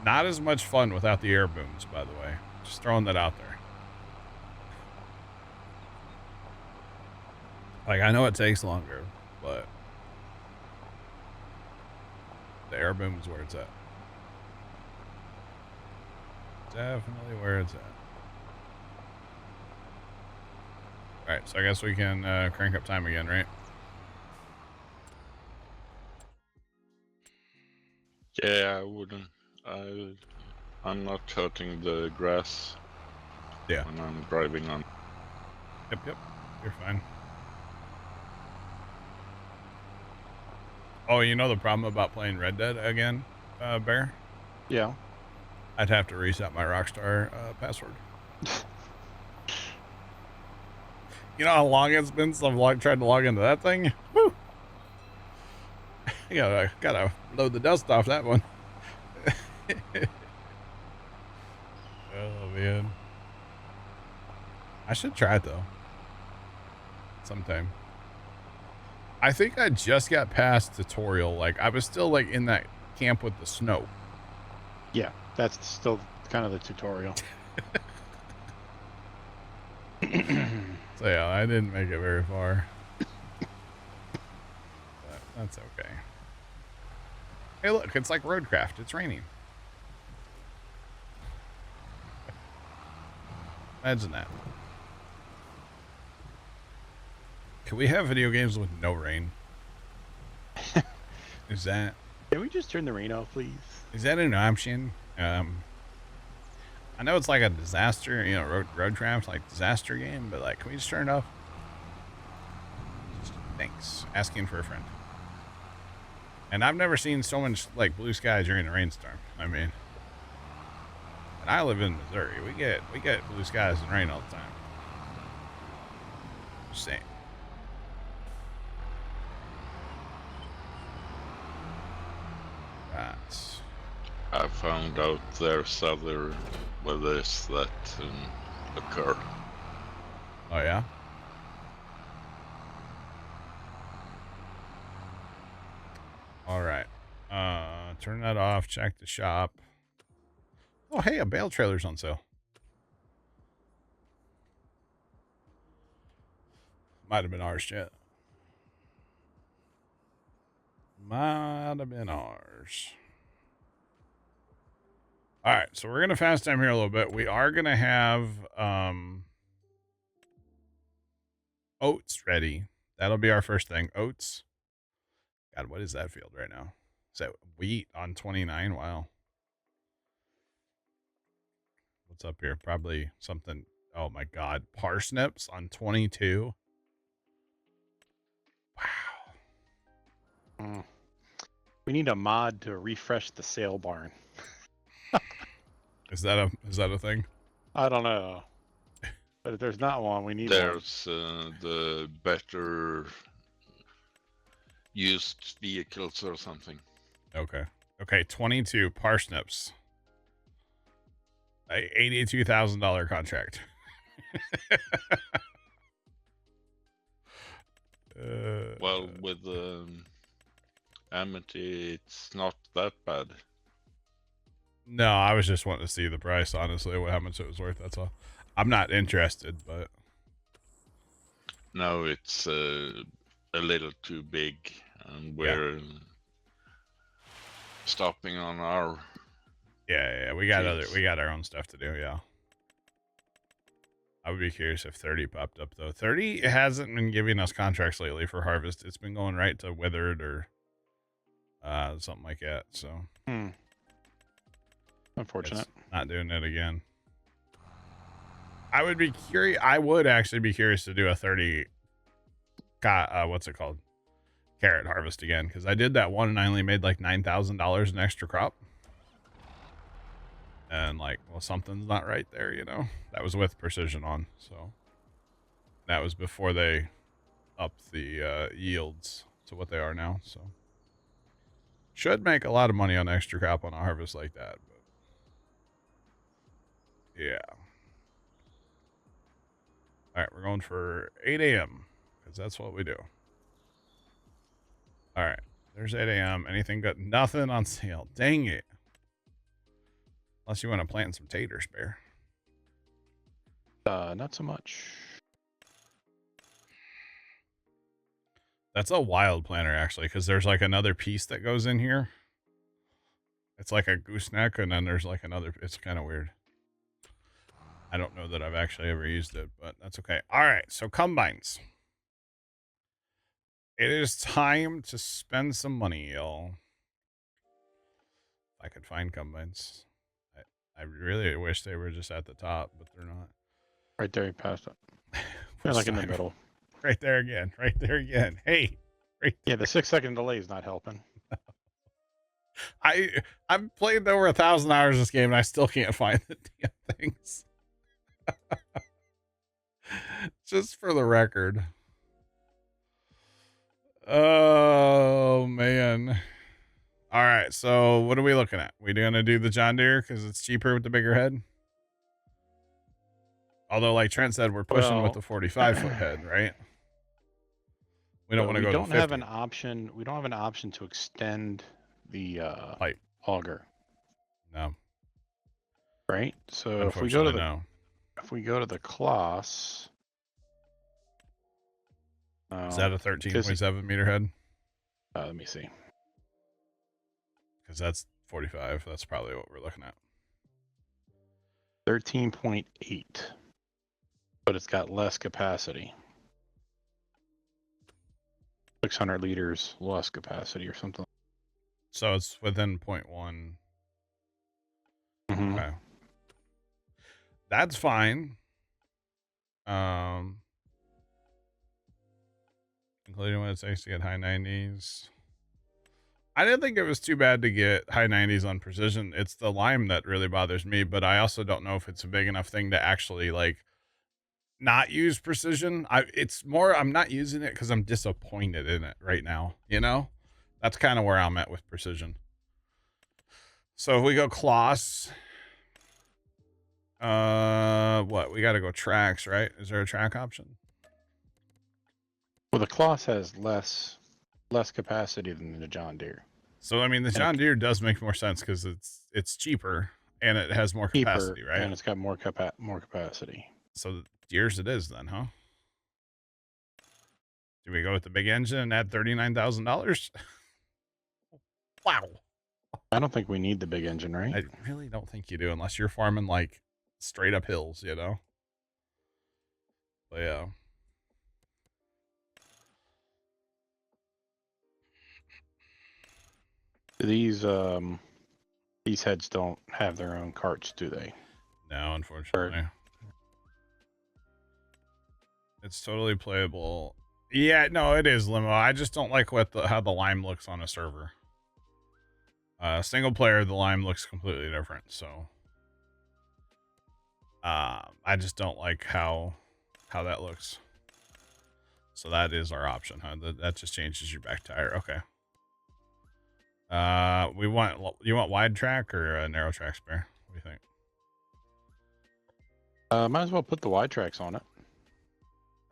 Not as much fun without the air booms, by the way. Just throwing that out there. Like, I know it takes longer, but the air boom is where it's at. Definitely where it's at. Alright, so I guess we can crank up time again, right? Yeah, I wouldn't. I'm not cutting the grass. Yeah. When I'm driving on. Yep. You're fine. Oh, you know the problem about playing Red Dead again, Bear? Yeah. I'd have to reset my Rockstar password. You know how long it's been since I've tried to log into that thing? Woo! I gotta load the dust off that one. Oh, man. I should try it, though. Sometime. I think I just got past tutorial. Like, I was still, like, in that camp with the snow. Yeah, that's still kind of the tutorial. So, yeah, I didn't make it very far. But that's okay. Hey, look, it's like Roadcraft. It's raining. Imagine that. Can we have video games with no rain? Is that... Can we just turn the rain off, please? Is that an option? I know it's like a disaster, Roadcraft, like disaster game, but like, can we just turn it off? Thanks. Asking for a friend. And I've never seen so much like blue sky during a rainstorm. I mean, and I live in Missouri. We get blue skies and rain all the time. Just saying. Right. I found out there's other weathers that occur. Oh yeah. All right. Turn that off. Check the shop. Oh, hey, a bale trailer's on sale. Might have been ours, chat. Might have been ours. All right, so we're gonna fast time here a little bit. We are gonna have oats ready. That'll be our first thing. Oats. God, what is that field right now? Is that wheat on 29? Wow. What's up here? Probably something. Oh my God. Parsnips on 22. Wow. We need a mod to refresh the sale barn. Is that a thing? I don't know. But if there's not one, we need one. There's the better used vehicles or something. Okay. Okay, 22 parsnips. A $82,000 contract. Well, with Amity, it's not that bad. No, I was just wanting to see the price, honestly, how much it was worth. That's all. I'm not interested, but No, it's a little too big, and we're stopping on our. yeah, we got our own stuff to do. Yeah. I would be curious if 30 popped up though. 30 hasn't been giving us contracts lately for harvest. It's been going right to withered or something like that. So Unfortunate. It's not doing it again. I would be curious. I would actually be curious to do a 30. What's it called? Carrot harvest again, because I did that one and I only made like $9,000 in extra crop. And like, well, something's not right there, you know. That was with precision on, so that was before they upped the yields to what they are now. So should make a lot of money on extra crop on a harvest like that. But yeah. All right, we're going for 8 a.m. because that's what we do. All right, there's 8 a.m. Anything good? Nothing on sale. Dang it. Unless you want to plant some taters, Bear. Not so much. That's a wild planter, actually, because there's like another piece that goes in here. It's like a gooseneck, and then there's like another. It's kind of weird. I don't know that I've actually ever used it, but that's okay. All right, so combines. It is time to spend some money, y'all. If I could find combines. I really wish they were just at the top, but they're not. Right there, you passed it. They're like in the middle. Right there again. Right there again. Hey. Right there. Yeah, the 6-second delay is not helping. I've played over 1,000 hours this game and I still can't find the damn things. Just for the record. Oh man. All right, so what are we looking at? We gonna do the John Deere because it's cheaper with the bigger head? Although, like Trent said, we're pushing with the 45-foot head, right? We don't want to go to 50. We don't have an option. We don't have an option to extend the pipe auger. No. Right. So if we go to the class, is that a 13.7 meter head? Let me see. Because that's 45. That's probably what we're looking at. 13.8, but it's got less capacity. 600 liters less capacity or something. So it's within 0.1. Mm-hmm. Okay. That's fine. Including when it takes to get high 90s. I didn't think it was too bad to get high 90s on precision. It's the lime that really bothers me, but I also don't know if it's a big enough thing to actually like not use precision. It's more I'm not using it because I'm disappointed in it right now. You know, that's kind of where I'm at with precision. So if we go Kloss, what we got to go tracks, right? Is there a track option? Well, the Kloss has less capacity than the John Deere. So I mean, the John Deere does make more sense because it's cheaper and it has more capacity, right? And it's got more capacity. So Deere's it is then, huh? Do we go with the big engine and add $39,000? Wow. I don't think we need the big engine, right? I really don't think you do unless you're farming like straight up hills, you know? But yeah. These heads don't have their own carts, do they? No, unfortunately. It's totally playable. Yeah, no, it is limo. I just don't like how the lime looks on a server. Single player, the lime looks completely different. So, I just don't like how that looks. So that is our option, huh? That just changes your back tire. Okay. You want wide track or a narrow track spare? What do you think? Might as well put the wide tracks on it.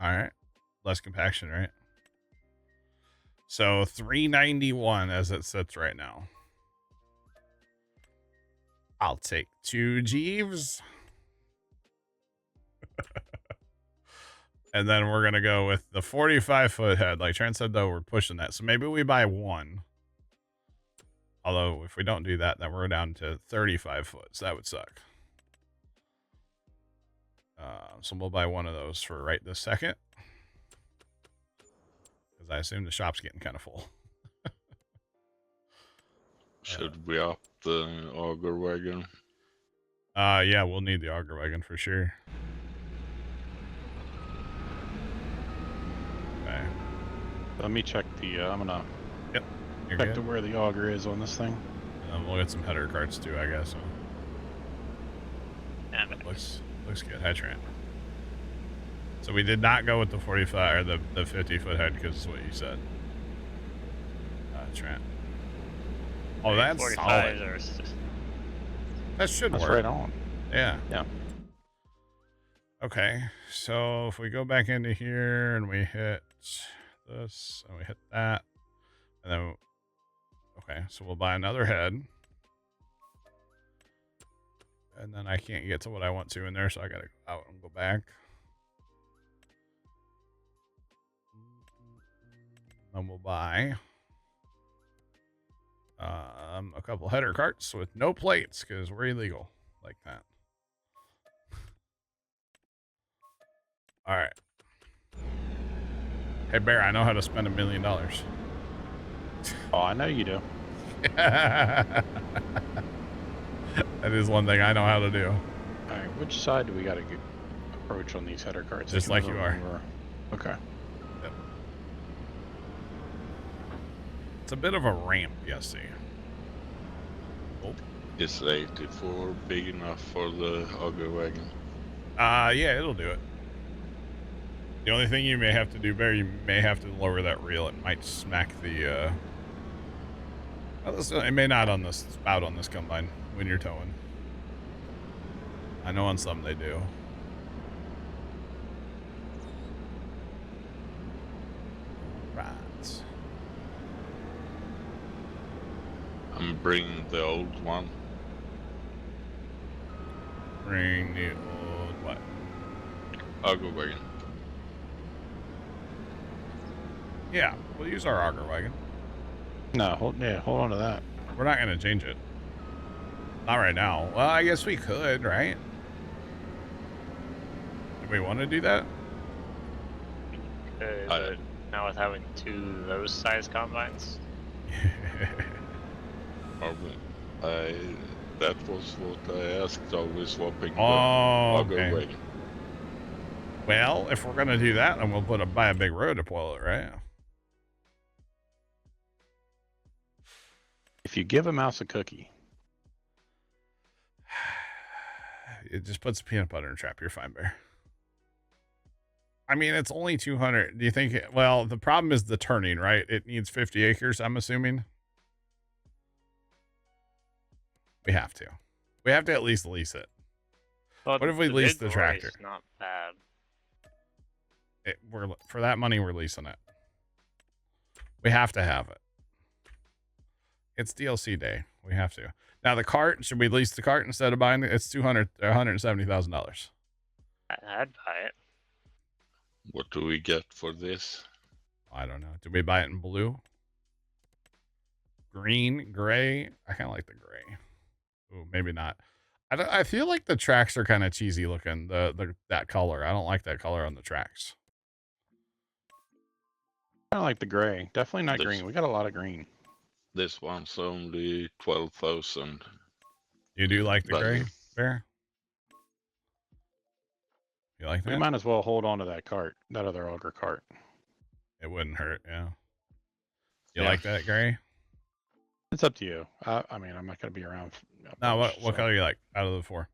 All right. Less compaction, right? So 391 as it sits right now. I'll take 2 Jeeves. And then we're going to go with the 45-foot head. Like Trent said, though, we're pushing that. So maybe we buy 1. Although, if we don't do that, then we're down to 35 foot. So that would suck. So we'll buy 1 of those for right this second. Because I assume the shop's getting kind of full. Should we up the auger wagon? Yeah, we'll need the auger wagon for sure. Okay. Let me check the. I'm gonna Yep. You're check good. to where the auger is on this thing. We'll get some header carts too, I guess. Damn it. Looks good. Hi, Trent. So we did not go with the 45 or the 50-foot head because it's what you said. Trent. Oh, that's 45s solid. are That should That's work. right on. Yeah. Yeah. Okay. So if we go back into here and we hit this and we hit that, and then okay, so we'll buy another head. And then I can't get to what I want to in there, so I gotta go out and go back. And we'll buy a couple header carts with no plates because we're illegal like that. All right. Hey Bear, I know how to spend $1 million. Oh, I know you do. That is one thing I know how to do. All right, which side do we got to approach on these header carts? Just like you are. Okay. Yep. It's a bit of a ramp, you see. Oh. Is 84 big enough for the auger wagon? Yeah, it'll do it. The only thing you may have to do, Bear, you may have to lower that reel. It might smack the, it may not on the spout on this combine when you're towing. I know on some they do. Right. I'm bringing the old one. Bring the old what? Auger wagon. Yeah, we'll use our auger wagon. No, hold on to that. We're not going to change it. Not right now. Well, I guess we could, right? Do we want to do that? But now with having 2 of those size combines, That was what I asked. Are we swapping the Oh, auger okay. wagon? Well, if we're going to do that, then we'll buy a big road to pull it, right? If you give a mouse a cookie, It just puts peanut butter in a trap. You're fine, Bear. I mean, it's only 200. Do you think well, the problem is the turning, right? It needs 50 acres, I'm assuming. We have to. We have to at least lease it. well, What if we the lease big the Roy's tractor? Not bad. We're for that money, we're leasing it. We have to have it. It's DLC day. We have to. Now the cart, should we lease the cart instead of buying it? It's $170,000. I'd buy it. What do we get for this? I don't know. Did we buy it in blue? Green, gray? I kind of like the gray. Ooh, maybe not. I feel like the tracks are kind of cheesy looking. That color. I don't like that color on the tracks. I don't like the gray. Definitely not This- green. We got a lot of green. This one's only 12,000. You do like the gray, Value. Bear? You like We that? might as well hold on to that cart, that other auger cart. It wouldn't hurt, yeah. You Yeah. like that gray? It's up to you. I mean, I'm not going to be around. No, much, what so. color you like out of the 4?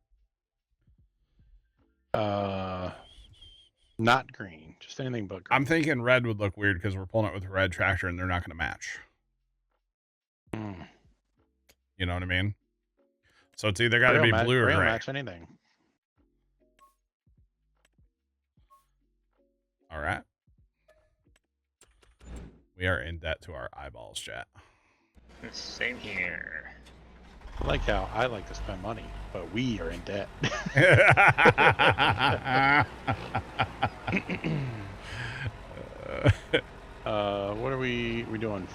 Not green. Just anything but green. I'm thinking red would look weird because we're pulling it with a red tractor and they're not going to match. Mm. You know what I mean? So it's either got to Gray be will blue or gray will gray. match anything. All right. We are in debt to our eyeballs, chat. Same here. I like how I like to spend money, but we are in debt. What are we doing?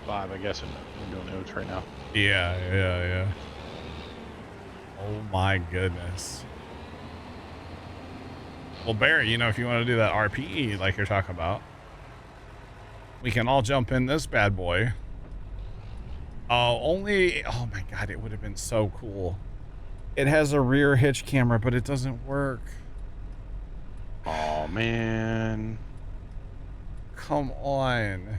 5, I guess. We're doing oats right now. Yeah. Oh my goodness. Well, Barry, you know, if you want to do that RPE like you're talking about, we can all jump in this bad boy. Oh my God, it would have been so cool. It has a rear hitch camera, but it doesn't work. Oh man. Come on.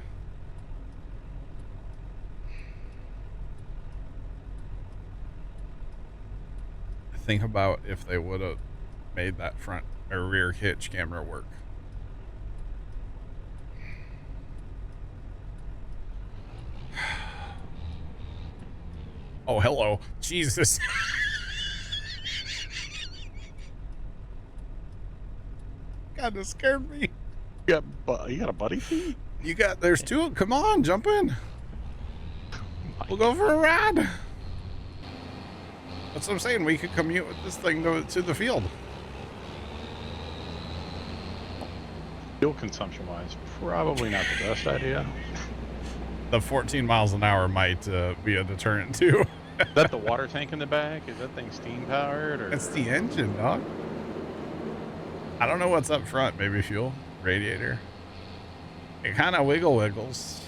Think about if they would have made that front or rear hitch camera work. Oh, hello. Jesus. God, that scared me. You got a buddy fee? There's two. Come on, jump in. We'll go for a ride. That's what I'm saying. We could commute with this thing to the field. Fuel consumption wise, probably not the best idea. The 14 miles an hour might be a deterrent too. Is that the water tank in the back? Is that thing steam powered? Or? It's the engine, dog. I don't know what's up front. Maybe fuel, radiator. It kind of wiggles.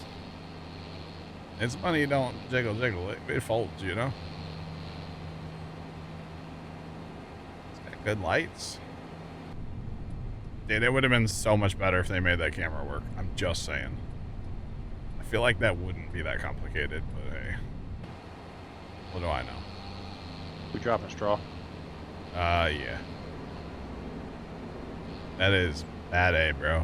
It's funny you don't jiggle. It folds, you know. It's got good lights. Dude, it would have been so much better if they made that camera work. I'm just saying. I feel like that wouldn't be that complicated, but hey. What do I know? We dropping straw? Yeah. That is bad A, bro.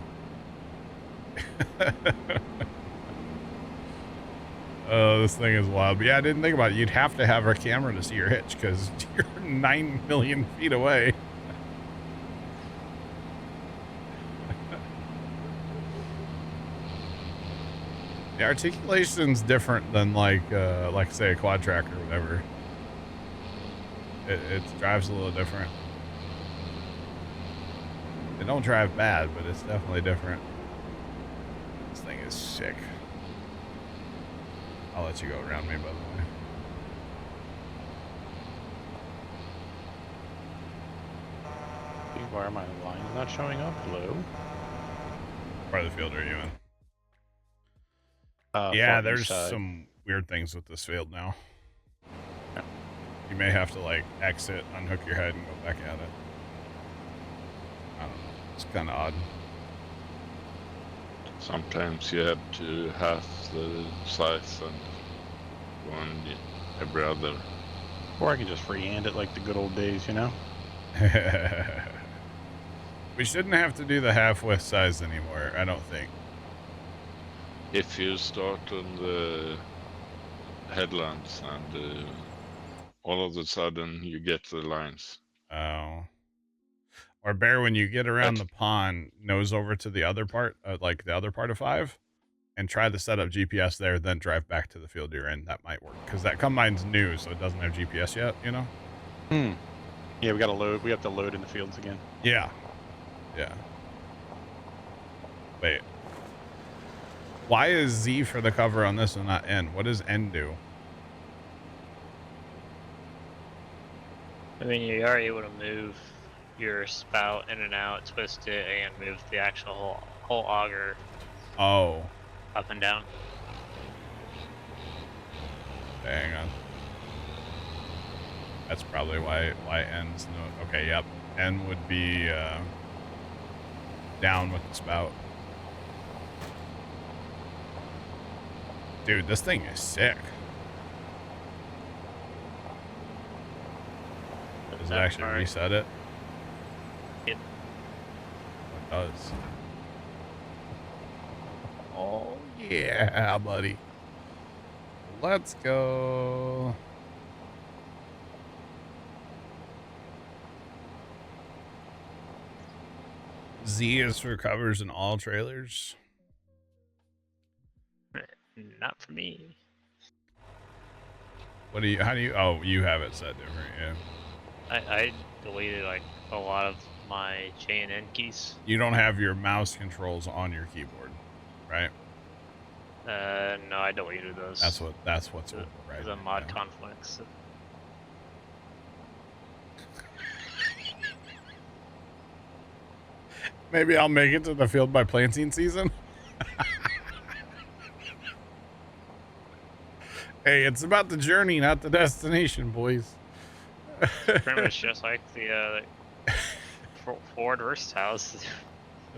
Oh, this thing is wild. But yeah, I didn't think about it. You'd have to have a camera to see your hitch because you're 9 million feet away. The articulation's different than like say a quad track or whatever. It drives a little different. It don't drive bad, but it's definitely different. This thing is sick. I'll let you go around me, by the way. Why are my lines not showing up? Hello? Part of the field are you in? Yeah, far there's east side. some weird things with this field now. Yeah. You may have to like exit, unhook your head, and go back at it. I don't know. It's kind of odd. Sometimes you have to half the size and one every other. Or I can just freehand it like the good old days, you know? We shouldn't have to do the half-width size anymore, I don't think. If you start on the headlands and all of a sudden you get the lines. Oh. Or Bear, when you get around the pond, nose over to the other part, like the other part of 5, and try to set up GPS there, then drive back to the field you're in. That might work. Because that combine's new, so it doesn't have GPS yet, you know? Yeah, we gotta load. We have to load in the fields again. Yeah. Wait. Why is Z for the cover on this and not N? What does N do? I mean, you are able to move your spout in and out, twist it, and move the actual whole auger. Oh. Up and down. Hang on. That's probably why N's no. Okay, yep. N would be down with the spout. Dude, this thing is sick. Does it actually reset it? Yep. It does. Oh, yeah, buddy. Let's go. Z is for covers in all trailers. Not for me. What do you? How do you? Oh, you have it set different. Yeah. I deleted like a lot of my J and N keys. You don't have your mouse controls on your keyboard, right? No, I deleted those. That's what's the, right. the mod conflicts. Maybe I'll make it to the field by planting season. Hey, it's about the journey, not the destination, boys. Pretty much just like the Ford Versatilles.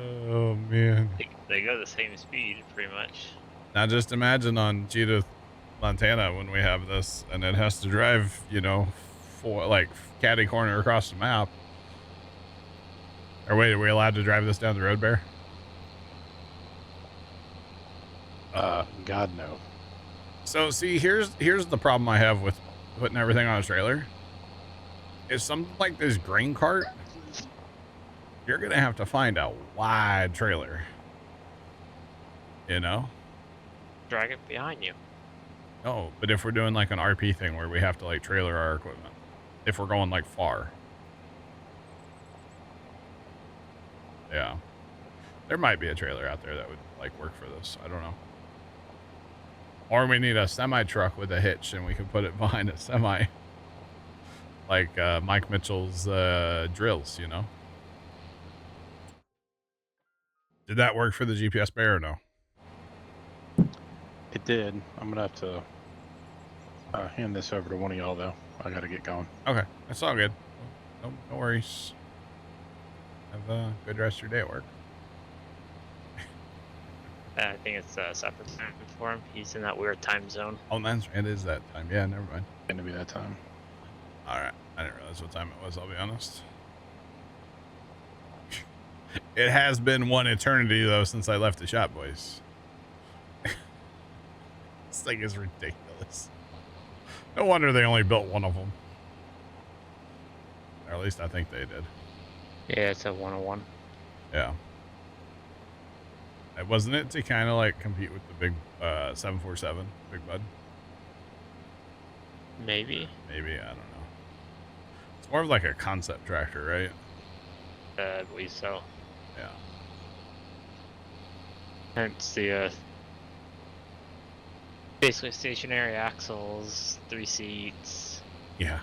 Oh man. They go the same speed, pretty much. Now just imagine on Cheetah, Montana, when we have this, and it has to drive, you know, for like catty corner across the map. Or wait, are we allowed to drive this down the road, Bear? God no. So see, here's the problem I have with putting everything on a trailer. If something like this grain cart, you're gonna have to find a wide trailer. You know? Drag it behind you. No, but if we're doing like an RP thing where we have to like trailer our equipment, if we're going like far. Yeah. There might be a trailer out there that would like work for this. I don't know. Or we need a semi truck with a hitch and we can put it behind a semi. Like Mike Mitchell's drills, you know? Did that work for the GPS Bear or no? It did. I'm gonna have to hand this over to one of y'all though. I gotta get going. Okay, that's all good. No worries. Have a good rest of your day at work. I think it's a separate time for him. He's in that weird time zone. Oh, it is that time. Yeah, never mind. Gonna be that time. All right, I didn't realize what time it was. I'll be honest. It has been one eternity though since I left the shop, boys. This thing is ridiculous. No wonder they only built one of them. Or at least I think they did. Yeah, it's a 101. Yeah. Wasn't it to kind of like compete with the big 747, Big Bud? Maybe. Maybe, I don't know. It's more of like a concept tractor, right? I believe so. Yeah. Hence the basically stationary axles, 3 seats. Yeah.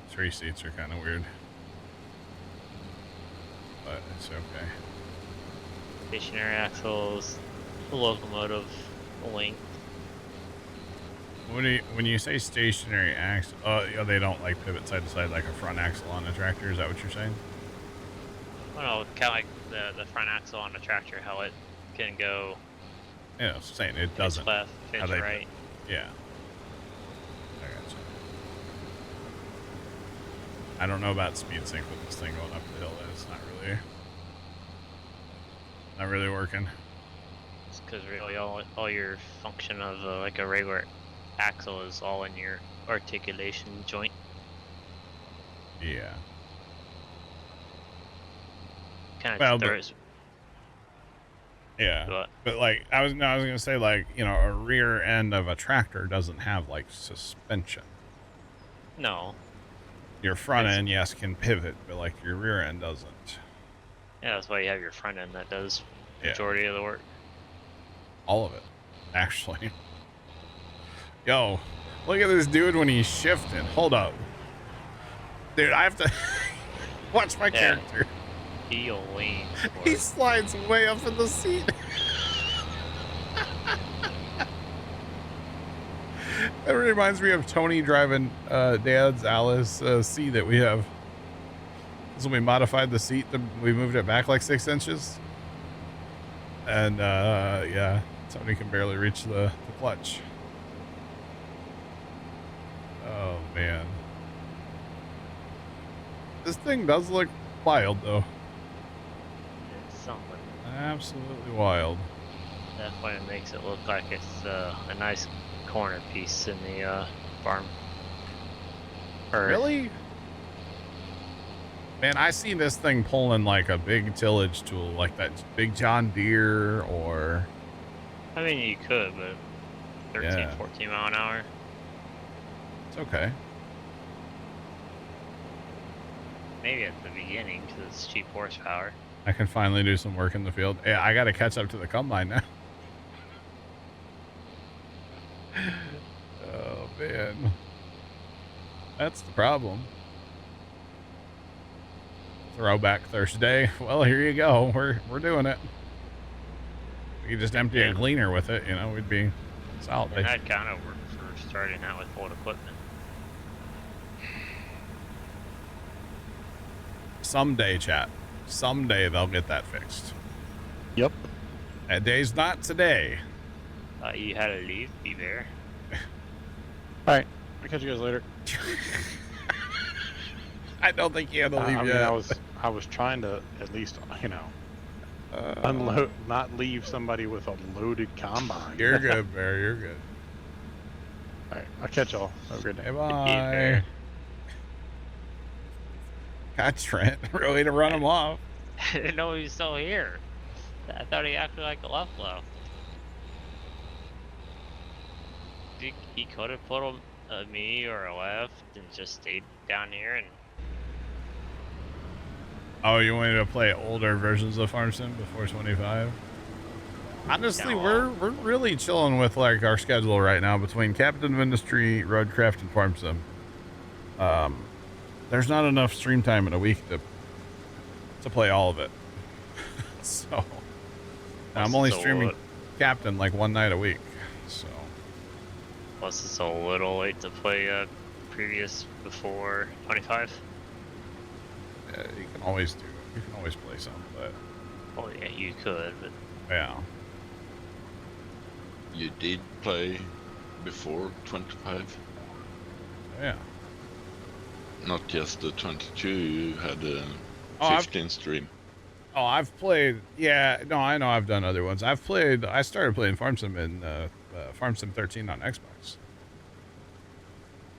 3 seats are kind of weird. But it's okay. Stationary axles, the locomotive length. When you say stationary axle, they don't like pivot side to side like a front axle on a tractor. Is that what you're saying? Well, no, kind of like the front axle on a tractor, how it can go. Yeah, I'm saying it doesn't. Left, pitch right. Yeah. I gotcha. I don't know about speed sync with this thing going up the hill. It's not really working. It's because really all your function of like a regular axle is all in your articulation joint. Yeah. Kind of throws. Yeah. But like I was gonna say, like, you know, a rear end of a tractor doesn't have like suspension. No. Your front end, yes, can pivot, but like your rear end doesn't. Yeah, that's why you have your front end that does the majority of the work. All of it, actually. Yo, look at this dude when he's shifting. Hold up. Dude, I have to watch my character. He leans. He slides way up in the seat. That reminds me of Tony driving Dad's Alice C that we have. So we modified the seat, we moved it back like 6 inches. And yeah, Tony can barely reach the clutch. Oh man. This thing does look wild though. It's something. Absolutely wild. Definitely makes it look like it's a nice corner piece in the farm. Really? Man, I see this thing pulling like a big tillage tool, like that big John Deere or... I mean, you could, but 13, 14 mile an hour. okay. Maybe at the beginning, because it's cheap horsepower. I can finally do some work in the field. Yeah, I got to catch up to the combine now. Oh man, that's the problem. Throwback Thursday. Well, here you go. We're doing it. We could just empty a cleaner with it, you know, we'd be solid. And that kind of work for starting out with old equipment. Someday, chat. Someday they'll get that fixed. Yep. That day's not today. You had to leave, be there. All right. I'll catch you guys later. I don't think you had to leave I mean, yet. I was trying to at least, you know, unload, not leave somebody with a loaded combine. You're good, Bear. You're good. All right. I'll catch y'all. Have a good day. Hey, bye. God, Trent. Really to run him off. I didn't know he was still here. I thought he acted like a left Plow. He could have put me or a left and just stayed down here and. Oh, you wanted to play older versions of Farm Sim before 25? Honestly, No. we're really chilling with like our schedule right now between Captain of Industry, Roadcraft, and Farm Sim. There's not enough stream time in a week to play all of it. So I'm only streaming Captain like one night a week. So Plus, it's a little late to play previous before 25. you can always play some, but Oh yeah, you could, but yeah. You did play before 25? Yeah. Not just the 22, you had a Oh, 15 stream. Oh, I've played. Yeah, no, I know I've done other ones. I started playing Farm Sim in Farm Sim 13 on Xbox.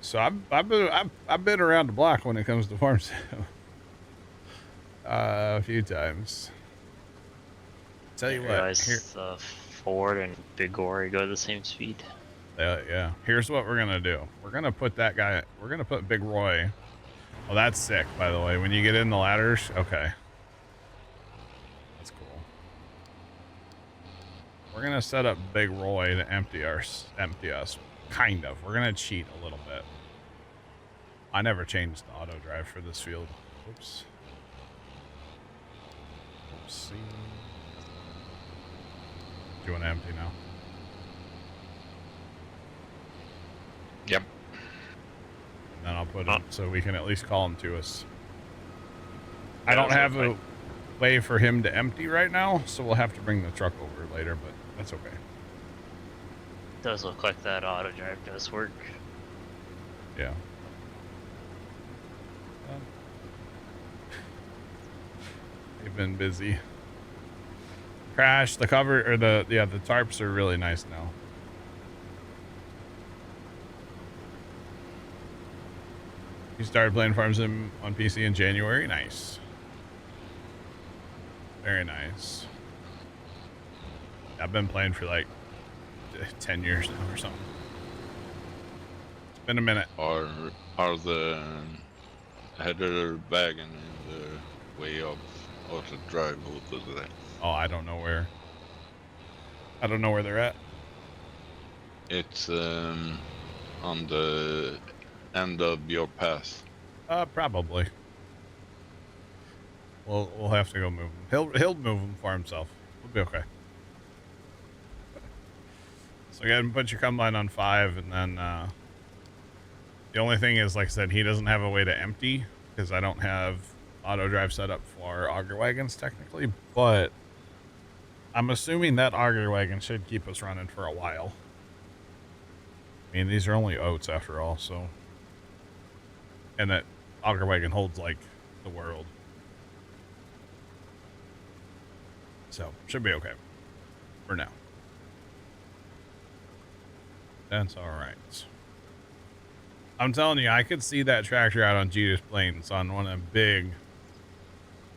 So I've been around the block when it comes to Farm Sim. A few times. Tell you what, here, Ford and Big Gory go the same speed. yeah. Here's what we're gonna do. We're gonna put that guy. We're gonna put Big Roy. Oh, that's sick, by the way. When you get in the ladders, okay. That's cool. We're gonna set up Big Roy to empty us. Kind of. We're gonna cheat a little bit. I never changed the auto drive for this field. Oops. Oopsie. Do you want to empty now? Yep. And then I'll put him so we can at least call him to us. I don't have a way for him to empty right now, so we'll have to bring the truck over later, but that's okay. Does look like that auto drive does work. Yeah. They've been busy. Crash, the cover, or the tarps are really nice now. You started playing Farm Sim on PC in January? Nice. Very nice. I've been playing for like 10 years now or something. It's been a minute. Are the header wagon in the way of auto drive over there? Oh, I don't know where they're at. It's on the end of your path. Probably. We'll have to go move him. He'll move him for himself. We'll be okay. So go ahead and put your combine on 5, and then the only thing is, like I said, he doesn't have a way to empty because I don't have auto drive set up for auger wagons technically, but I'm assuming that auger wagon should keep us running for a while. I mean, these are only oats after all, so. And that auger wagon holds like the world. So, should be okay. For now. That's alright. I'm telling you, I could see that tractor out on Jesus Plains on one of them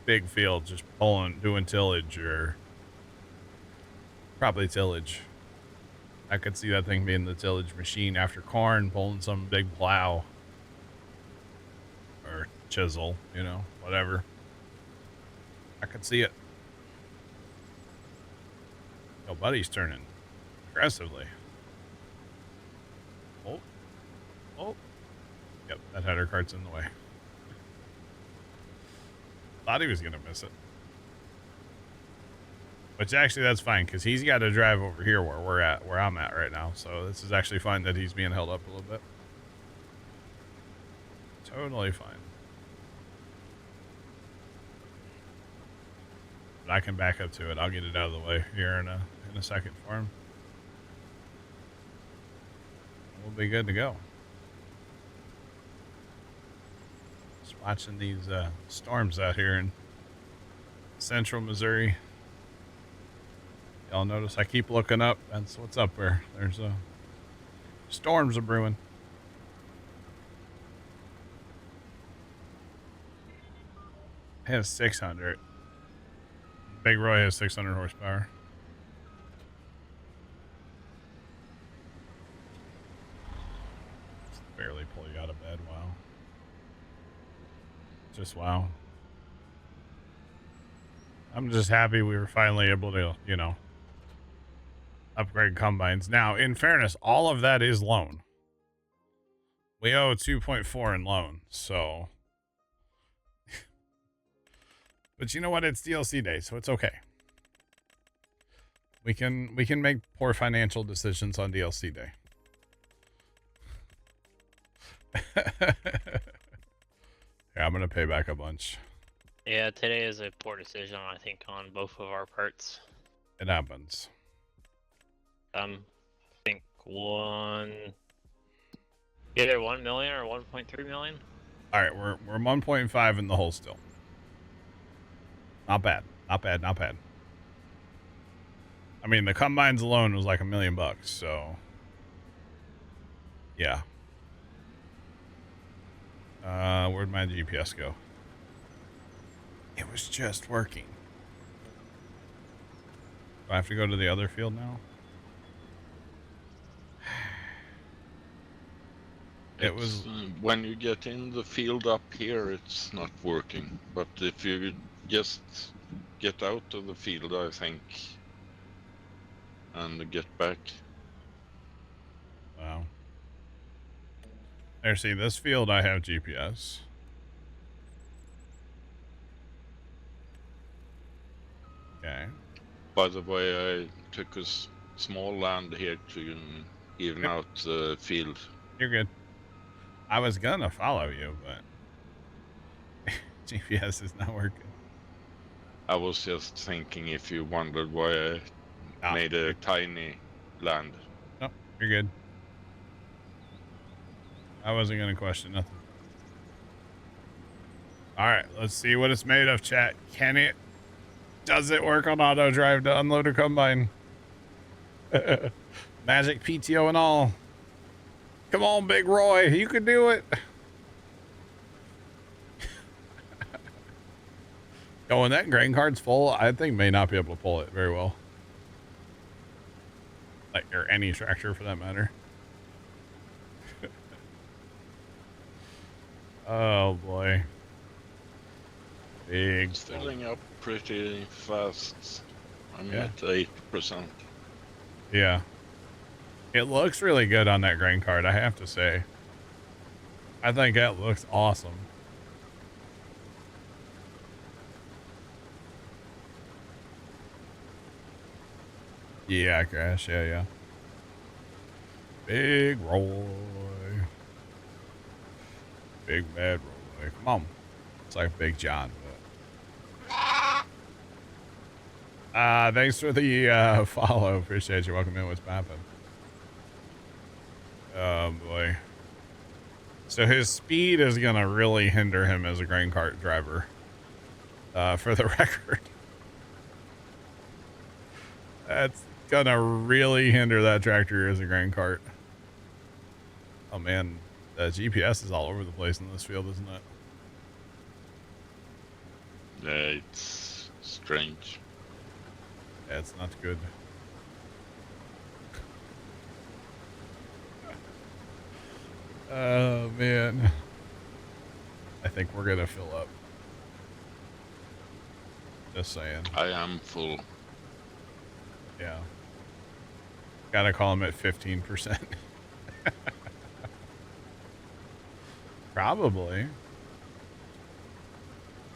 big fields, just doing tillage, or probably tillage. I could see that thing being the tillage machine after corn, pulling some big plow or chisel, you know, whatever. I could see it. Your buddy's turning aggressively. Oh, oh, yep, that header cart's in the way. Thought he was gonna miss it. Which actually that's fine, because he's got to drive over here where I'm at right now. So this is actually fine that he's being held up a little bit. Totally fine. But I can back up to it. I'll get it out of the way here in a second for him. We'll be good to go. Just watching these storms out here in central Missouri. Y'all notice I keep looking up. That's what's up there. There's storms are brewing. It has 600. Big Roy has 600 horsepower. Just barely pull you out of bed. Wow. Just wow. I'm just happy we were finally able to, you know, upgrade combines. Now, in fairness, all of that is loan. We owe 2.4 in loan, so. But you know what? It's DLC day, so it's okay. We can make poor financial decisions on DLC day. Yeah, I'm gonna pay back a bunch. Yeah, today is a poor decision, I think, on both of our parts. It happens. I think either 1 million or 1.3 million. All right, we're 1.5 in the hole still. Not bad. Not bad. Not bad. I mean, the combines alone was like $1 million, so yeah. Where'd my GPS go? It was just working. Do I have to go to the other field now? It was when you get in the field up here, it's not working. But if you just get out of the field, I think, and get back. wow. There, see, this field I have GPS. Okay. By the way, I took a small land here to even out the field. You're good. I was gonna follow you, but GPS is not working. I was just thinking if you wondered why I made a tiny land. No, you're good. I wasn't gonna question nothing. All right, let's see what it's made of, chat. Does it work on auto drive to unload a combine? Magic PTO and all. Come on, Big Roy, you can do it. Oh, when that grain cart's full, I think may not be able to pull it very well. Like, or any tractor for that matter. Oh boy. Big. It's filling up pretty fast. I'm Yeah. at 8%. Yeah. It looks really good on that grain cart, I have to say. I think that looks awesome. Yeah, Crash. Yeah. Big Roy. Big bad Roy. Come on. It's like Big John. But... thanks for the follow. Appreciate you. Welcome in. What's poppin'? Oh, boy. So his speed is going to really hinder him as a grain cart driver. For the record. That's going to really hinder that tractor as a grain cart. Oh, man. The GPS is all over the place in this field, isn't it? Yeah, it's strange. Yeah, it's not good. Oh, man. I think we're going to fill up. Just saying. I am full. Yeah. Gotta call him at 15%. Probably.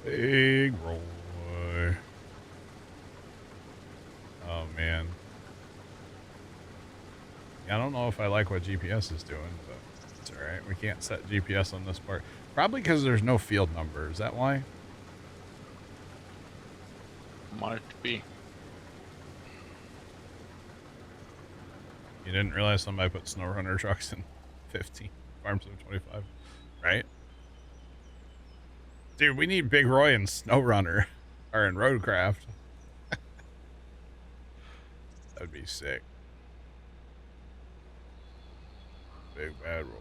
Big Roy. Oh, man. I don't know if I like what GPS is doing, but it's alright. We can't set GPS on this part. Probably because there's no field number. Is that why? Might be. You didn't realize somebody put snow runner trucks in 15, farms of 25, right? Dude, we need Big Roy and Snow Runner, or in Roadcraft. That'd be sick. Big Bad Roy.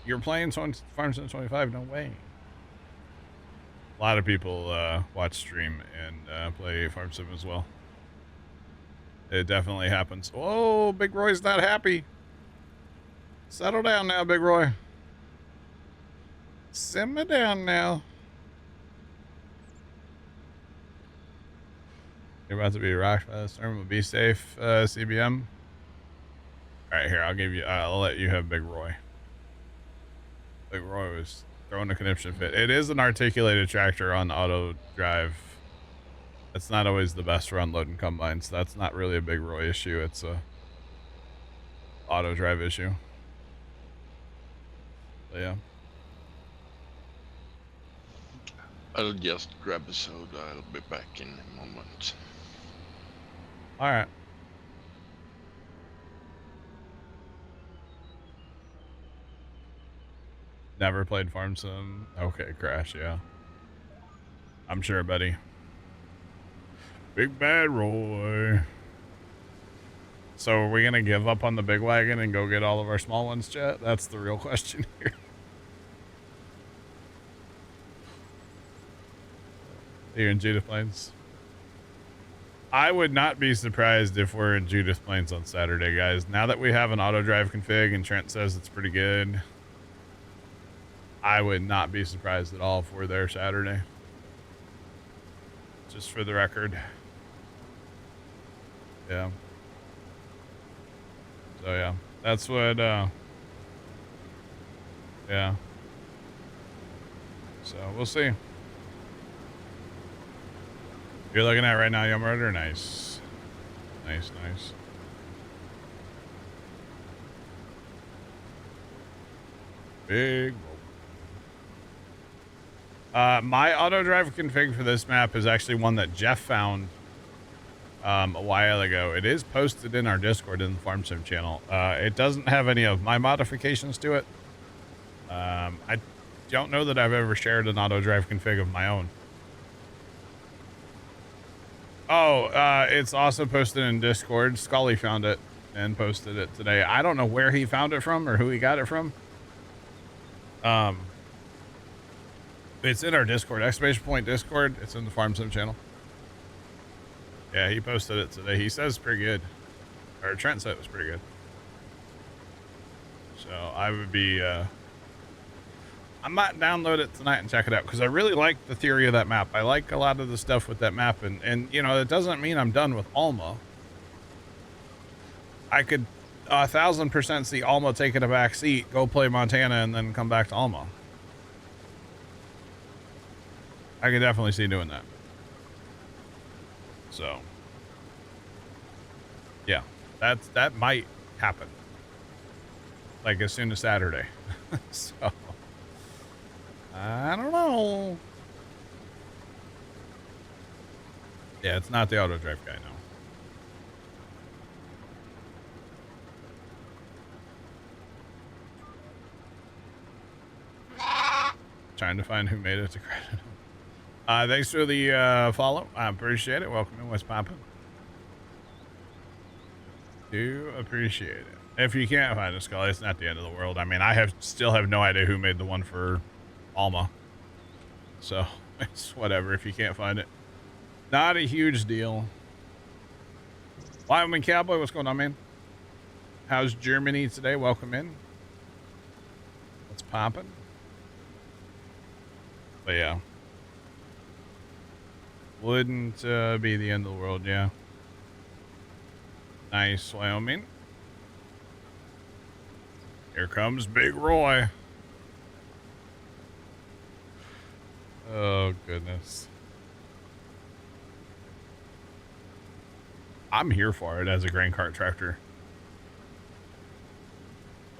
You're playing Farm Sim 25? No way. A lot of people watch stream and play Farm Sim as well. It definitely happens. Oh, Big Roy's not happy. Settle down now, Big Roy. Simmer down now. You're about to be rocked by the storm. Be safe, CBM. All right, here, I'll give you, I'll let you have Big Roy. Big Roy was throwing a conniption fit. It is an articulated tractor on auto drive. It's not always the best for unloading combines. That's not really a Big Roy issue. It's a auto drive issue. But yeah. I'll just grab a soda. I'll be back in a moment. All right. Never played Farm Sim. Okay, Crash, yeah. I'm sure, buddy. Big Bad Roy. So are we going to give up on the big wagon and go get all of our small ones, chat? That's the real question here. You're in Judith Plains? I would not be surprised if we're in Judith Plains on Saturday, guys. Now that we have an auto drive config and Trent says it's pretty good, I would not be surprised at all if we're there Saturday. Just for the record. Yeah. So yeah, that's what, yeah. So we'll see. You're looking at right now, Young Murder? Nice. Nice, nice. Big. My auto drive config for this map is actually one that Jeff found a while ago. It is posted in our Discord in the Farm Sim channel. It doesn't have any of my modifications to it. I don't know that I've ever shared an auto drive config of my own. Oh, it's also posted in Discord. Scully found it and posted it today. I don't know where he found it from or who he got it from. It's in our Discord, exclamation point Discord. It's in the Farm Sim channel. Yeah, he posted it today. He says it's pretty good. Or Trent said it was pretty good. So I would be, I might download it tonight and check it out because I really like the theory of that map. I like a lot of the stuff with that map, and you know, it doesn't mean I'm done with Alma. I could 1000% see Alma taking a back seat, go play Montana, and then come back to Alma. I could definitely see doing that. So, yeah, that might happen. Like as soon as Saturday. So, I don't know. Yeah, it's not the auto drive guy, no. Trying to find who made it to credit him. Thanks for the follow. I appreciate it. Welcome in. What's poppin'? Do appreciate it. If you can't find a Scully, it's not the end of the world. I mean, I still have no idea who made the one for Alma. So, it's whatever if you can't find it. Not a huge deal. Wyoming Cowboy, what's going on, man? How's Germany today? Welcome in. What's poppin'? But yeah. Wouldn't be the end of the world, yeah. Nice, Wyoming. Here comes Big Roy. Oh, goodness. I'm here for it as a grain cart tractor.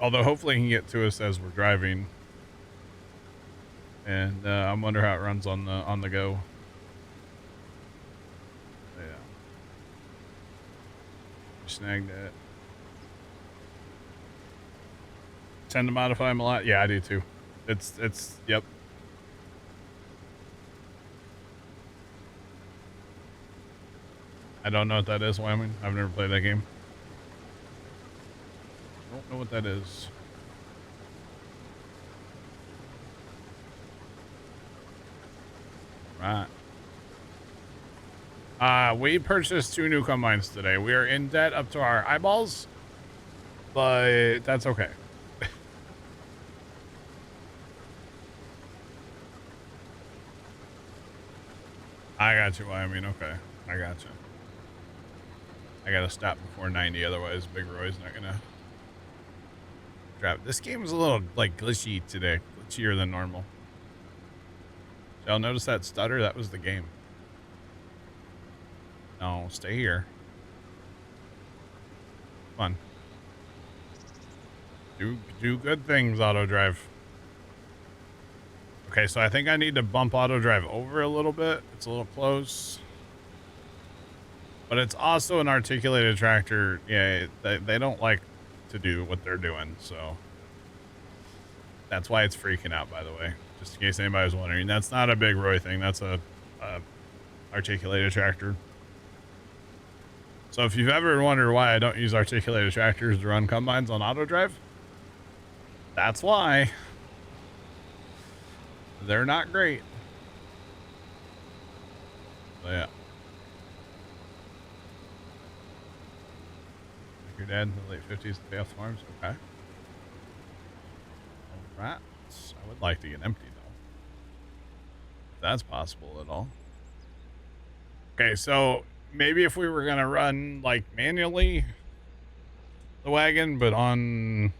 Although hopefully he can get to us as we're driving. And I wonder how it runs on the go. Yeah. Snagged it. Tend to modify them a lot. Yeah, I do too. It's yep. I don't know what that is, Wyoming. I've never played that game. Don't know what that is. Right. We purchased 2 new combines today. We are in debt up to our eyeballs, but that's okay. I got you, Wyoming. Okay, I got you. I gotta stop before 90, otherwise Big Roy's not gonna drop. This game is a little like glitchy today, glitchier than normal. Y'all notice that stutter? That was the game. No, stay here. Come on. Do good things, auto drive. Okay, so I think I need to bump auto drive over a little bit. It's a little close. But it's also an articulated tractor. Yeah, they don't like to do what they're doing, so that's why it's freaking out, by the way. Just in case anybody was wondering. That's not a Big Roy thing. That's a articulated tractor. So if you've ever wondered why I don't use articulated tractors to run combines on auto drive, that's why. They're not great. So yeah. Your dad in the late 50s to pay off the farms? Okay. Alright. I would like to get empty though. If that's possible at all. Okay, so maybe if we were gonna run like manually the wagon, but on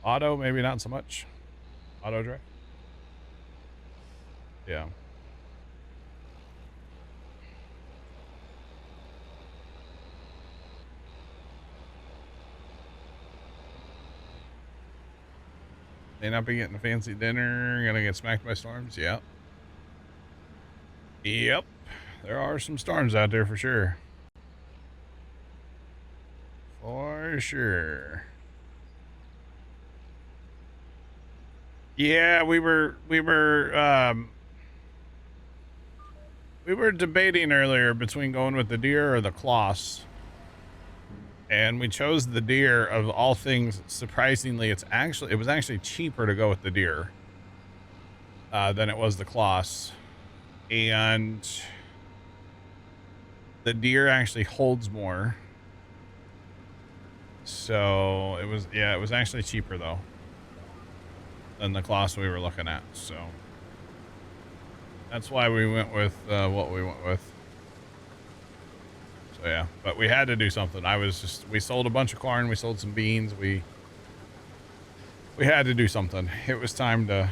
auto, maybe not so much. Auto drive. Yeah. May not be getting a fancy dinner. Gonna get smacked by storms. Yep. Yep. There are some storms out there for sure. For sure. Yeah, we were debating earlier between going with the deer or the cloths. And we chose the deer of all things. Surprisingly, it was actually cheaper to go with the deer than it was the cloths. And the deer actually holds more. So it was actually cheaper though than the cloths we were looking at. So that's why we went with what we went with. So yeah, but we had to do something. We sold a bunch of corn, we sold some beans, we had to do something. It was time to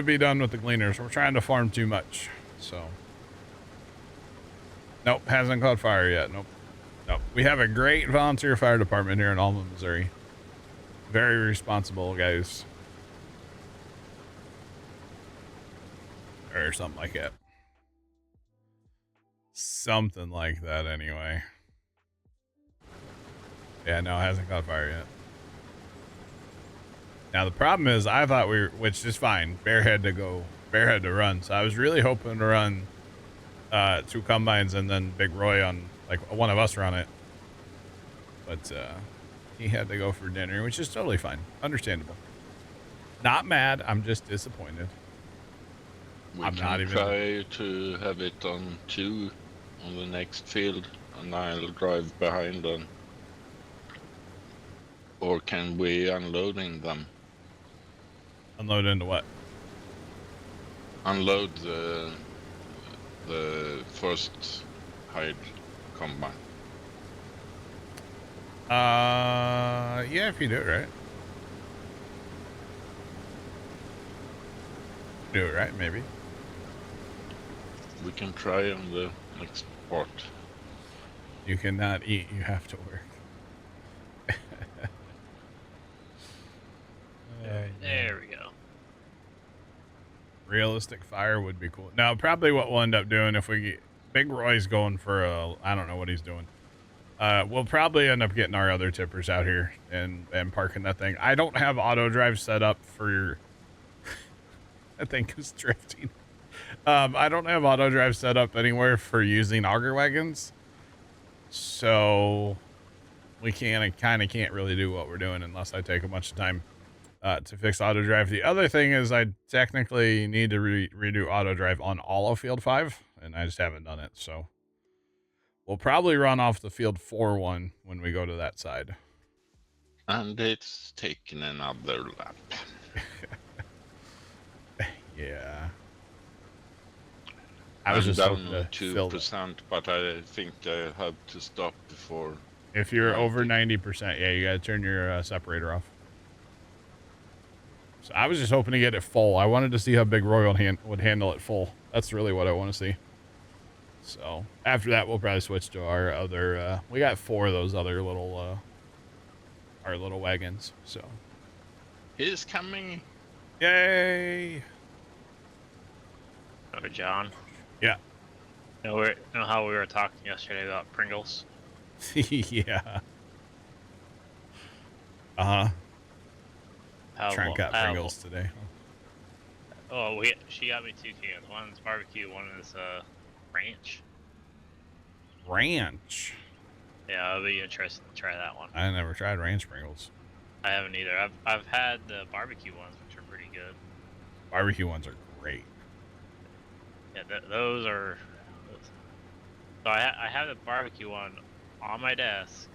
be done with the gleaners. We're trying to farm too much. So nope, hasn't caught fire yet. Nope. We have a great volunteer fire department here in Alma, Missouri. Very responsible guys. Or something like that. Something like that anyway. Yeah, no, it hasn't caught fire yet. Now the problem is I thought which is fine. Bear had to run. So I was really hoping to run 2 combines and then Big Roy on, like, one of us run it. But he had to go for dinner, which is totally fine. Understandable. Not mad, I'm just disappointed. I'm not even try to have it on 2 on the next field, and I'll drive behind them. Or can we unloading them? Unload into what? Unload the first hide combine. Yeah, if you do it right. Do it right, maybe. We can try on the next part. You cannot eat, you have to work. There we go. Realistic fire would be cool. Now, probably what we'll end up doing if we get... Big Roy's going for a... I don't know what he's doing. We'll probably end up getting our other tippers out here and parking that thing. I don't have auto drive set up for... I think it's drifting. I don't have auto drive set up anywhere for using auger wagons. So we kind of can't really do what we're doing unless I take a bunch of time to fix auto drive. The other thing is I technically need to redo auto drive on all of Field 5, and I just haven't done it. So we'll probably run off the Field 4 one when we go to that side. And it's taken another lap. Yeah. I was I'm just hoping down to fill 2%, but I think I have to stop before. If you're over 90%, yeah, you got to turn your separator off. So I was just hoping to get it full. I wanted to see how Big Roy would handle it full. That's really what I want to see. So after that, we'll probably switch to our other. We got 4 of those other little, our little wagons. So He's coming. yay! Oh, John. Yeah. You know how we were talking yesterday about Pringles? Yeah. Uh huh. Trying to cut Pringles today. Oh, she got me 2 cans. One's barbecue, one is ranch. Ranch. Yeah, I'll be interested to try that one. I never tried ranch Pringles. I haven't either. I've had the barbecue ones, which are pretty good. Barbecue ones are great. Yeah, those are. So I have the barbecue one on my desk.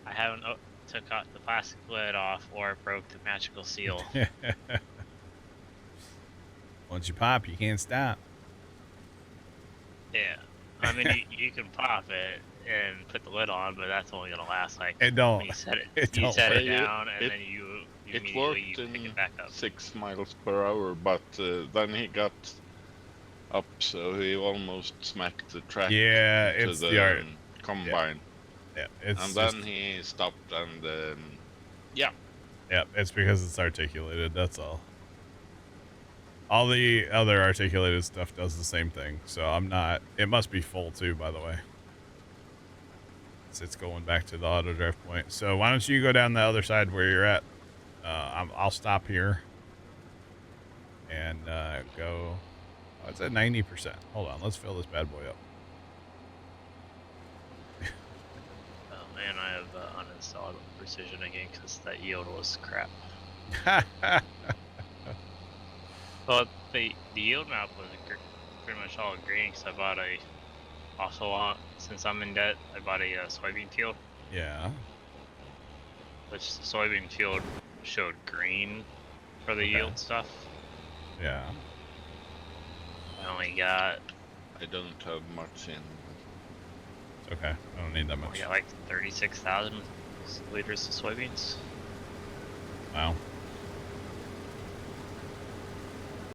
I haven't took out the plastic lid off or broke the magical seal. Once you pop, you can't stop. Yeah, I mean you can pop it and put the lid on, but that's only gonna last like. It don't. When you set it. It you don't set it work. down and then you It immediately worked you pick in it back up. 6 miles per hour, but then he got up, so he almost smacked the track. Yeah, to it's the art. combine. Yeah, it's And just, then he stopped and yeah. yeah, it's because it's articulated. That's all. All the other articulated stuff does the same thing. So I'm not. It must be full too, by the way. It's going back to the auto drive point. So why don't you go down the other side where you're at? I'll stop here and go. Oh, it's at 90%. Hold on, let's fill this bad boy up. Oh man, I have uninstalled Precision again because that yield was crap. Well, the yield map was pretty much all green because I bought since I'm in debt, I bought a soybean field. Yeah. Which soybean field showed green for the yield stuff. Yeah. I only got. I don't have much in. It's okay. I don't need that much. We got like 36,000 liters of soybeans. Wow.